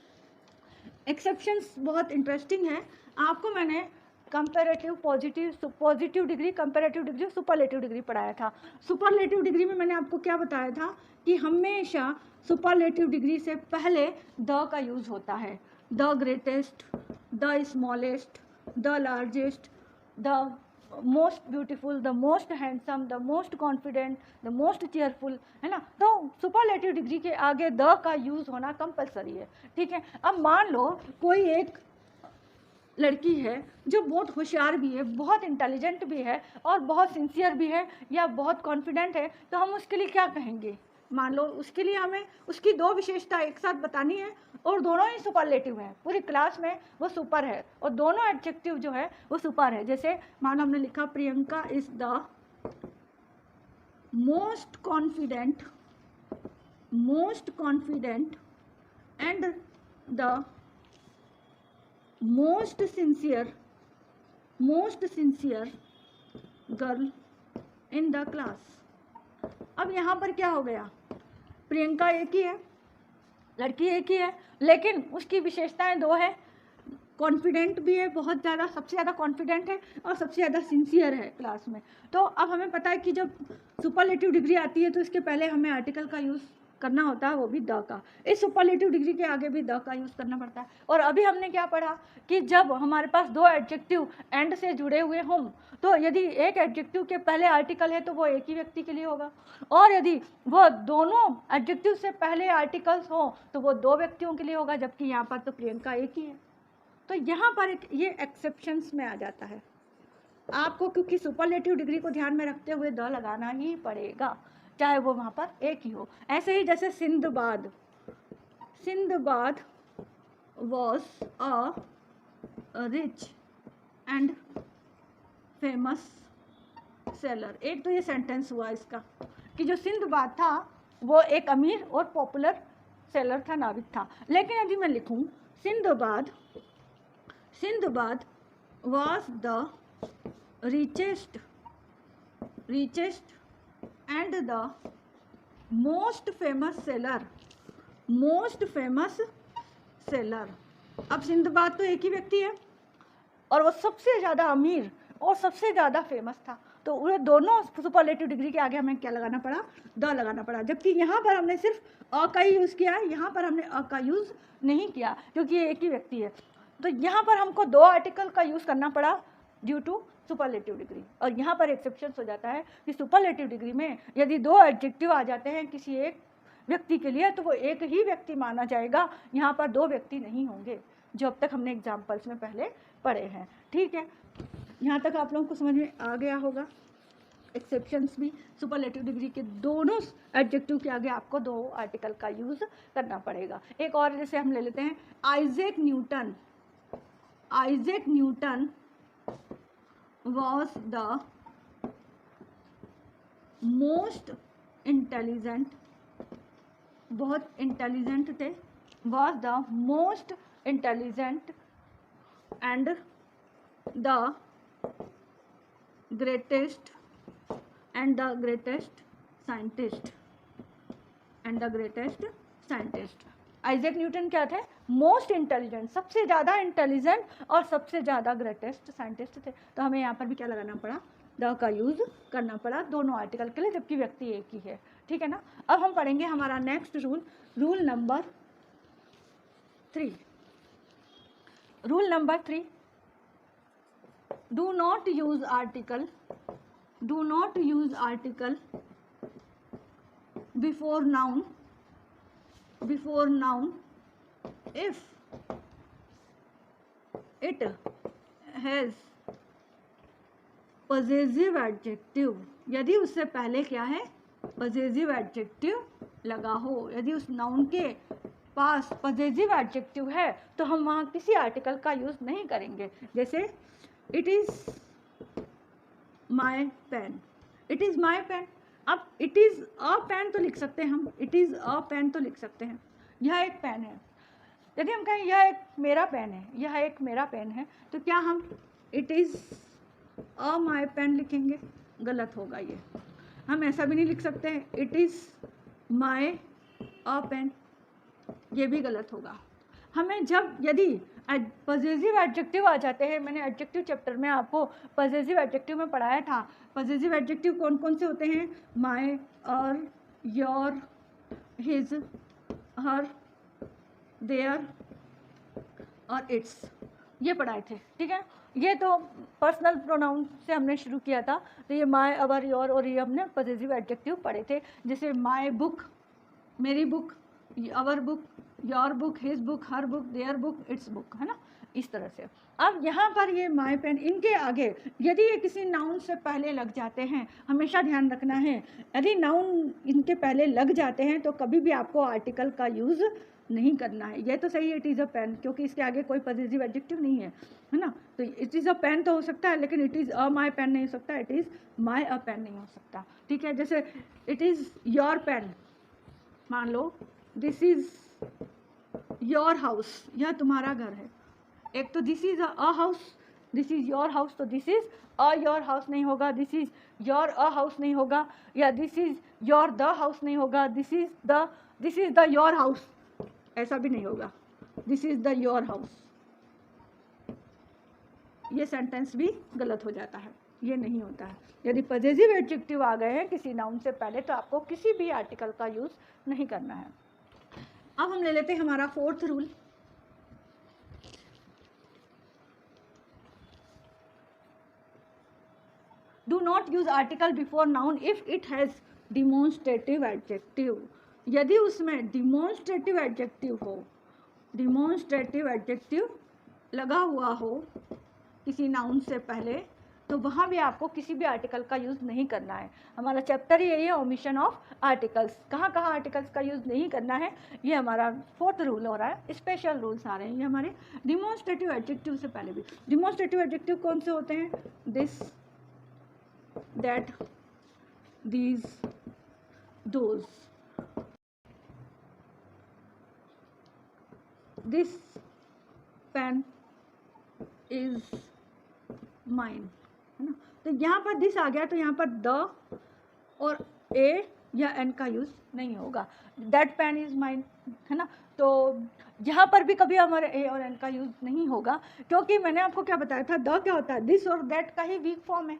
एक्सेप्शंस बहुत इंटरेस्टिंग है। आपको मैंने comparative positive degree, comparative degree, superlative degree पढ़ाया था। सुपरलेटिव डिग्री में मैंने आपको क्या बताया था कि हमेशा सुपरलेटिव डिग्री से पहले द का यूज़ होता है। The greatest, the smallest, the largest, the most beautiful, the most handsome, the most confident, the most cheerful, है ना। तो सुपरलेटिव डिग्री के आगे द का यूज़ होना कंपलसरी है। ठीक है, अब मान लो कोई एक लड़की है जो बहुत होशियार भी है, बहुत इंटेलिजेंट भी है और बहुत सिंसियर भी है या बहुत कॉन्फिडेंट है, तो हम उसके लिए क्या कहेंगे। मान लो उसके लिए हमें उसकी दो विशेषता एक साथ बतानी है और दोनों ही सुपरलेटिव हैं, पूरी क्लास में वो सुपर है और दोनों एडजेक्टिव जो है वो सुपर है। जैसे मान लो हमने लिखा Priyanka is the most confident and the most sincere girl in the class. अब यहाँ पर क्या हो गया, प्रियंका एक ही है, लड़की एक ही है, लेकिन उसकी विशेषताएं दो है। कॉन्फिडेंट भी है बहुत ज़्यादा, सबसे ज़्यादा कॉन्फिडेंट है और सबसे ज़्यादा सिंसियर है क्लास में। तो अब हमें पता है कि जब सुपरलेटिव डिग्री आती है तो इसके पहले हमें आर्टिकल का यूज़ करना होता है, वो भी द का। इस सुपरलेटिव डिग्री के आगे भी द का यूज़ करना पड़ता है। और अभी हमने क्या पढ़ा कि जब हमारे पास दो एडजेक्टिव एंड से जुड़े हुए हों, तो यदि एक एडजेक्टिव के पहले आर्टिकल है तो वो एक ही व्यक्ति के लिए होगा, और यदि वो दोनों एडजेक्टिव से पहले आर्टिकल्स हों तो वो दो व्यक्तियों के लिए होगा, जबकि यहाँ पर तो प्रियंका एक ही है। तो यहाँ पर ये एक्सेप्शंस में आ जाता है आपको, क्योंकि सुपरलेटिव डिग्री को ध्यान में रखते हुए द लगाना ही पड़ेगा, चाहे वो वहाँ पर एक ही हो। ऐसे ही जैसे Sinbad was a rich and famous seller. एक तो ये सेंटेंस हुआ इसका कि जो सिंदबाद था वो एक अमीर और पॉपुलर सेलर था, नाविक था। लेकिन यदि मैं लिखूं Sinbad was the richest and the most famous seller। अब सिंदबाद तो एक ही व्यक्ति है और वो सबसे ज़्यादा अमीर और सबसे ज़्यादा फेमस था, तो वो दोनों सुपरलेटिव डिग्री के आगे हमें क्या लगाना पड़ा, द लगाना पड़ा। जबकि यहाँ पर हमने सिर्फ अ का ही यूज़ किया है, यहाँ पर हमने अ का यूज़ नहीं किया क्योंकि ये एक ही व्यक्ति है। तो यहाँ पर हमको दो आर्टिकल का यूज़ करना पड़ा ड्यू टू सुपरलेटिव डिग्री। और यहाँ पर एक्सेप्शन हो जाता है कि सुपरलेटिव डिग्री में यदि दो एडजेक्टिव आ जाते हैं किसी एक व्यक्ति के लिए तो वो एक ही व्यक्ति माना जाएगा, यहाँ पर दो व्यक्ति नहीं होंगे, जो अब तक हमने एग्जाम्पल्स में पहले पढ़े हैं। ठीक है, यहाँ तक आप लोगों को समझ में आ गया होगा। एक्सेप्शंस भी सुपरलेटिव डिग्री के दोनों एडजेक्टिव के आगे आपको दो आर्टिकल का यूज़ करना पड़ेगा। एक और जैसे हम ले लेते हैं Isaac Newton was the most intelligent, बहुत इंटेलिजेंट थे, was the most intelligent and the greatest scientist। Isaac Newton क्या थे, मोस्ट इंटेलिजेंट, सबसे ज़्यादा इंटेलिजेंट और सबसे ज़्यादा ग्रेटेस्ट साइंटिस्ट थे। तो हमें यहाँ पर भी क्या लगाना पड़ा, द का यूज़ करना पड़ा दोनों आर्टिकल के लिए, जबकि व्यक्ति एक ही है। ठीक है ना। अब हम पढ़ेंगे हमारा next rule number 3। Rule number 3, do not use article before noun if it has possessive adjective। यदि उससे पहले क्या है, possessive adjective लगा हो। यदि उस नाउन के पास possessive adjective है तो हम वहाँ किसी आर्टिकल का यूज़ नहीं करेंगे। जैसे it is my pen, अब इट इज़ अ पेन तो लिख सकते हैं हम, इट इज़ अ पेन तो लिख सकते हैं, यह एक पेन है। यदि हम कहें यह एक मेरा पेन है, यह एक मेरा पेन है, तो क्या हम it is a my pen लिखेंगे? गलत होगा ये। हम ऐसा भी नहीं लिख सकते हैं it is my a pen, ये भी गलत होगा। हमें यदि पॉजिटिव एडजेक्टिव आ जाते हैं, मैंने एडजेक्टिव चैप्टर में आपको पॉजिटिव एडजेक्टिव में पढ़ाया था। पॉजिटिव एडजेक्टिव कौन कौन से होते हैं, माय और योर, हिज, हर, देयर और इट्स, ये पढ़ाए थे। ठीक है, ये तो पर्सनल प्रोनाउन से हमने शुरू किया था। तो ये माय, अवर, योर और ये हमने पॉजिटिव एडजेक्टिव पढ़े थे। जैसे माय बुक, मेरी book, our book, your book, his book, her book, their book, it's book, है ना, इस तरह से। अब यहाँ पर ये माय पेन, इनके आगे यदि ये किसी नाउन से पहले लग जाते हैं, हमेशा ध्यान रखना है, यदि नाउन इनके पहले लग जाते हैं तो कभी भी आपको आर्टिकल का यूज़ नहीं करना है। ये तो सही है इट इज़ अ पेन, क्योंकि इसके आगे कोई पॉजिटिव एडजेक्टिव नहीं है ना। तो इट इज़ अ पेन तो हो सकता है, लेकिन it is a my pen नहीं हो सकता, it is my a pen नहीं हो सकता। ठीक है, जैसे इट इज़ योर पेन, मान लो दिस इज़ योर हाउस, यह तुम्हारा घर है। एक तो this is a house, this is your house, तो this is a your house नहीं होगा, this is your a house नहीं होगा, या this is your the house नहीं होगा, this is the your house, ऐसा भी नहीं होगा, this is the your house. ये सेंटेंस भी गलत हो जाता है, ये नहीं होता है। यदि पॉजिटिव एडजेक्टिव आ गए हैं किसी नाउन से पहले तो आपको किसी भी आर्टिकल का यूज़ नहीं करना है। अब हम ले लेते हैं हमारा 4th rule. Do not use article before noun if it has demonstrative adjective. यदि उसमें डिमॉन्स्ट्रेटिव एडजेक्टिव हो, डिमॉन्स्ट्रेटिव एडजेक्टिव लगा हुआ हो किसी नाउन से पहले, तो वहाँ भी आपको किसी भी आर्टिकल का यूज़ नहीं करना है। हमारा चैप्टर ही यही है, ओमिशन ऑफ आर्टिकल्स। कहाँ कहाँ आर्टिकल्स का यूज़ नहीं करना है, ये हमारा 4th रूल हो रहा है। स्पेशल रूल्स आ रहे हैं ये हमारे डिमॉन्स्ट्रेटिव एडजेक्टिव से पहले भी। डिमॉन्स्ट्रेटिव एडजेक्टिव कौन से होते हैं, this, that, these, those. This pen is mine, है ना। तो यहाँ पर दिस आ गया तो यहाँ पर द और ए या एन का यूज़ नहीं होगा। दैट पेन इज़ माइन, है ना। तो यहाँ पर भी कभी हमारे ए और एन का यूज़ नहीं होगा, क्योंकि मैंने आपको क्या बताया था, द क्या होता है, दिस और दैट का ही वीक फॉर्म है।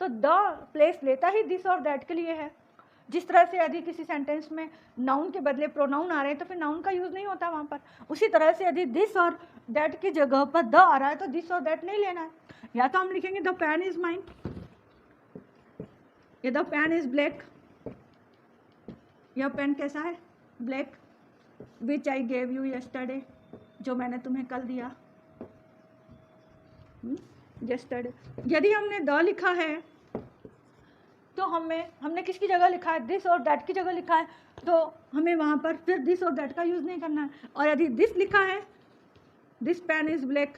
तो द प्लेस लेता ही दिस और दैट के लिए है। जिस तरह से यदि किसी सेंटेंस में नाउन के बदले प्रोनाउन आ रहे हैं तो फिर नाउन का यूज़ नहीं होता वहाँ पर। उसी तरह से यदि दिस और दैट की जगह पर द आ रहा है तो दिस और दैट नहीं लेना है। या तो हम लिखेंगे द पेन इज़ माइन, या द पेन इज़ ब्लैक, यह पेन कैसा है, black, which I gave you yesterday, जो मैंने तुम्हें कल दिया, यस्टरडे। यदि हमने द लिखा है तो हमने किसकी जगह लिखा है, दिस और दैट की जगह लिखा है, तो हमें वहाँ पर फिर दिस और दैट का यूज़ नहीं करना है। और यदि दिस लिखा है, दिस पेन इज़ ब्लैक,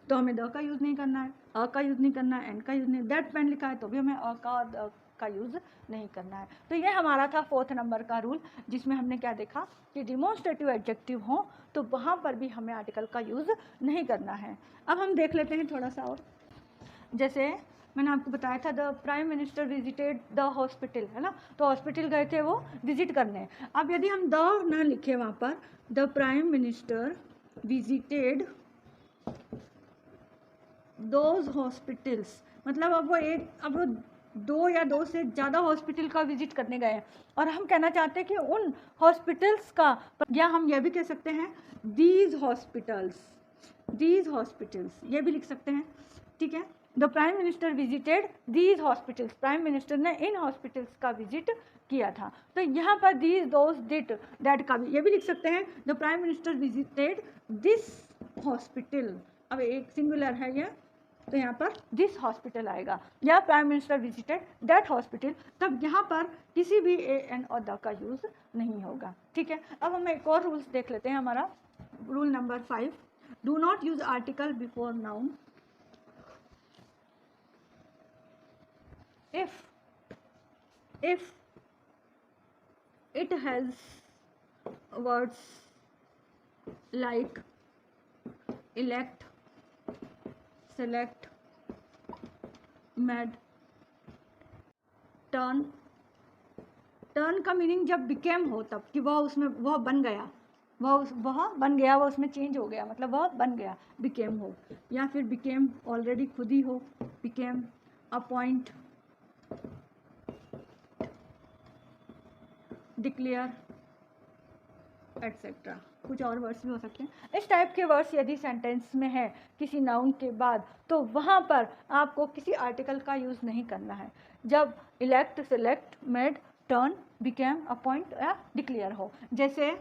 तो हमें द का यूज़ नहीं करना है, अ का यूज़ नहीं करना है, एन का यूज़ नहीं। दैट पेन लिखा है तो भी हमें अ का द का यूज़ नहीं करना है। तो ये हमारा था 4th नंबर का रूल, जिसमें हमने क्या देखा कि डिमॉन्स्ट्रेटिव एडजेक्टिव हो तो वहाँ पर भी हमें आर्टिकल का यूज़ नहीं करना है। अब हम देख लेते हैं थोड़ा सा और। जैसे मैंने आपको बताया था the prime minister visited the hospital, है ना। तो हॉस्पिटल गए थे वो विजिट करने। अब यदि हम द ना लिखे वहाँ पर, the prime minister visited those hospitals, मतलब अब वो 2 या 2 से ज़्यादा हॉस्पिटल का विजिट करने गए हैं और हम कहना चाहते हैं कि उन हॉस्पिटल्स का, या हम यह भी कह सकते हैं दीज हॉस्पिटल्स, ये भी लिख सकते हैं, ठीक है। The prime minister visited these hospitals, prime minister ने इन हॉस्पिटल्स का विजिट किया था। तो यहाँ पर दीज, दोज, डिड, दैट का भी ये भी लिख सकते हैं the prime minister visited this hospital. अब एक सिंगुलर है यह, तो यहाँ पर दिस हॉस्पिटल आएगा, या prime minister visited that hospital, तब यहाँ पर किसी भी ए एन और द का यूज़ नहीं होगा, ठीक है। अब हम एक और रूल्स देख लेते हैं, हमारा rule number 5, do not use article before noun if it has words like elect, select, made, turn का मीनिंग जब became हो तब, कि वह बन गया, वह उसमें चेंज हो गया, मतलब वह बन गया, became हो, या फिर became ऑलरेडी खुद ही हो, became, appoint, डिक्लेयर, एट्सेट्रा। कुछ और वर्ड्स भी हो सकते हैं। इस टाइप के वर्ड्स यदि सेंटेंस में है किसी नाउन के बाद, तो वहाँ पर आपको किसी आर्टिकल का यूज़ नहीं करना है, जब elect, select, made, turn, became, appoint या डिक्लेयर हो। जैसे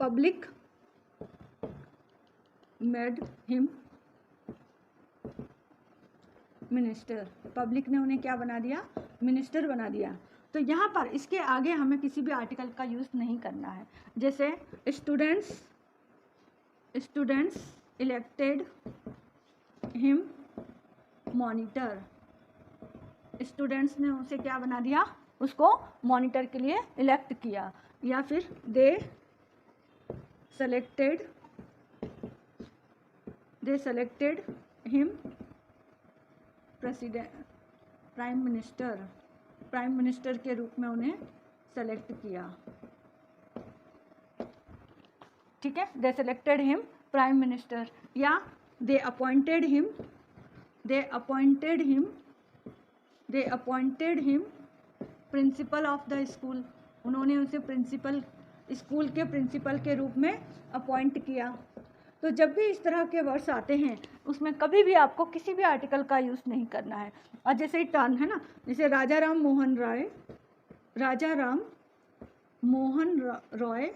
public made him minister, public ने उन्हें क्या बना दिया, मिनिस्टर बना दिया। तो यहाँ पर इसके आगे हमें किसी भी आर्टिकल का यूज़ नहीं करना है। जैसे students elected him monitor, students ने उसे क्या बना दिया, उसको मॉनिटर के लिए इलेक्ट किया। या फिर they selected him prime minister के रूप में उन्हें सेलेक्ट किया, ठीक है। They selected him prime minister, या they appointed him principal of the school, उन्होंने उसे स्कूल के प्रिंसिपल के रूप में अपॉइंट किया। तो जब भी इस तरह के वर्ड्स आते हैं उसमें कभी भी आपको किसी भी आर्टिकल का यूज़ नहीं करना है। और जैसे टर्न है ना, जैसे Raja Ram Mohan Roy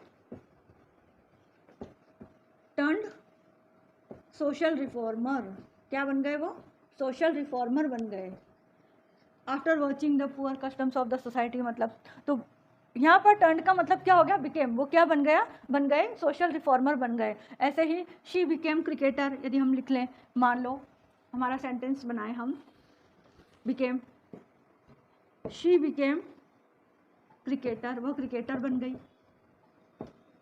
turned social reformer, क्या बन गए, वो सोशल रिफॉर्मर बन गए। After watching the poor customs of the society, मतलब तो यहाँ पर टर्न का मतलब क्या हो गया, बिकेम, वो क्या बन गए सोशल रिफॉर्मर बन गए। ऐसे ही शी बिकेम क्रिकेटर, यदि हम लिख लें, मान लो हमारा सेंटेंस बनाए हम, बिकेम, शी बिकेम क्रिकेटर, वह क्रिकेटर बन गई,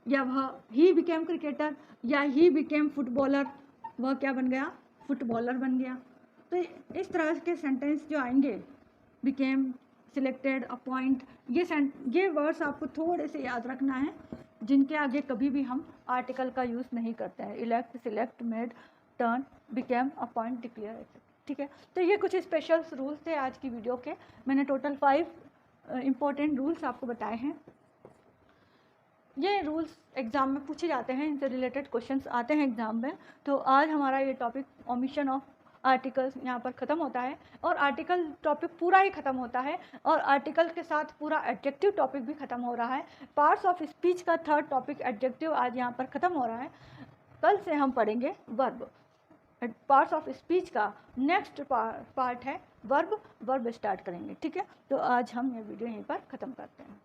या वह ही बिकेम क्रिकेटर, या ही बिकेम फुटबॉलर, वह क्या बन गया, फुटबॉलर बन गया। तो इस तरह के सेंटेंस जो आएंगे, बिकेम, सिलेक्टेड, अपॉइंट, ये वर्ड्स आपको थोड़े से याद रखना है, जिनके आगे कभी भी हम आर्टिकल का यूज़ नहीं करते हैं। Elect, select, made, turn, became, appoint, declare, ठीक है। तो ये कुछ स्पेशल रूल्स थे आज की वीडियो के। मैंने टोटल 5 इम्पोर्टेंट रूल्स आपको बताए हैं। ये रूल्स एग्ज़ाम में पूछे जाते हैं, इनसे रिलेटेड क्वेश्चंस आते हैं एग्ज़ाम में। तो आज हमारा ये टॉपिक ओमिशन ऑफ आर्टिकल्स यहाँ पर ख़त्म होता है, और आर्टिकल टॉपिक पूरा ही ख़त्म होता है, और आर्टिकल के साथ पूरा एडजेक्टिव टॉपिक भी ख़त्म हो रहा है। पार्ट्स ऑफ स्पीच का 3rd टॉपिक एडजेक्टिव आज यहाँ पर ख़त्म हो रहा है। कल से हम पढ़ेंगे वर्ब। पार्ट्स ऑफ स्पीच का नेक्स्ट पार्ट है वर्ब स्टार्ट करेंगे, ठीक है। तो आज हम ये वीडियो यहीं पर ख़त्म करते हैं।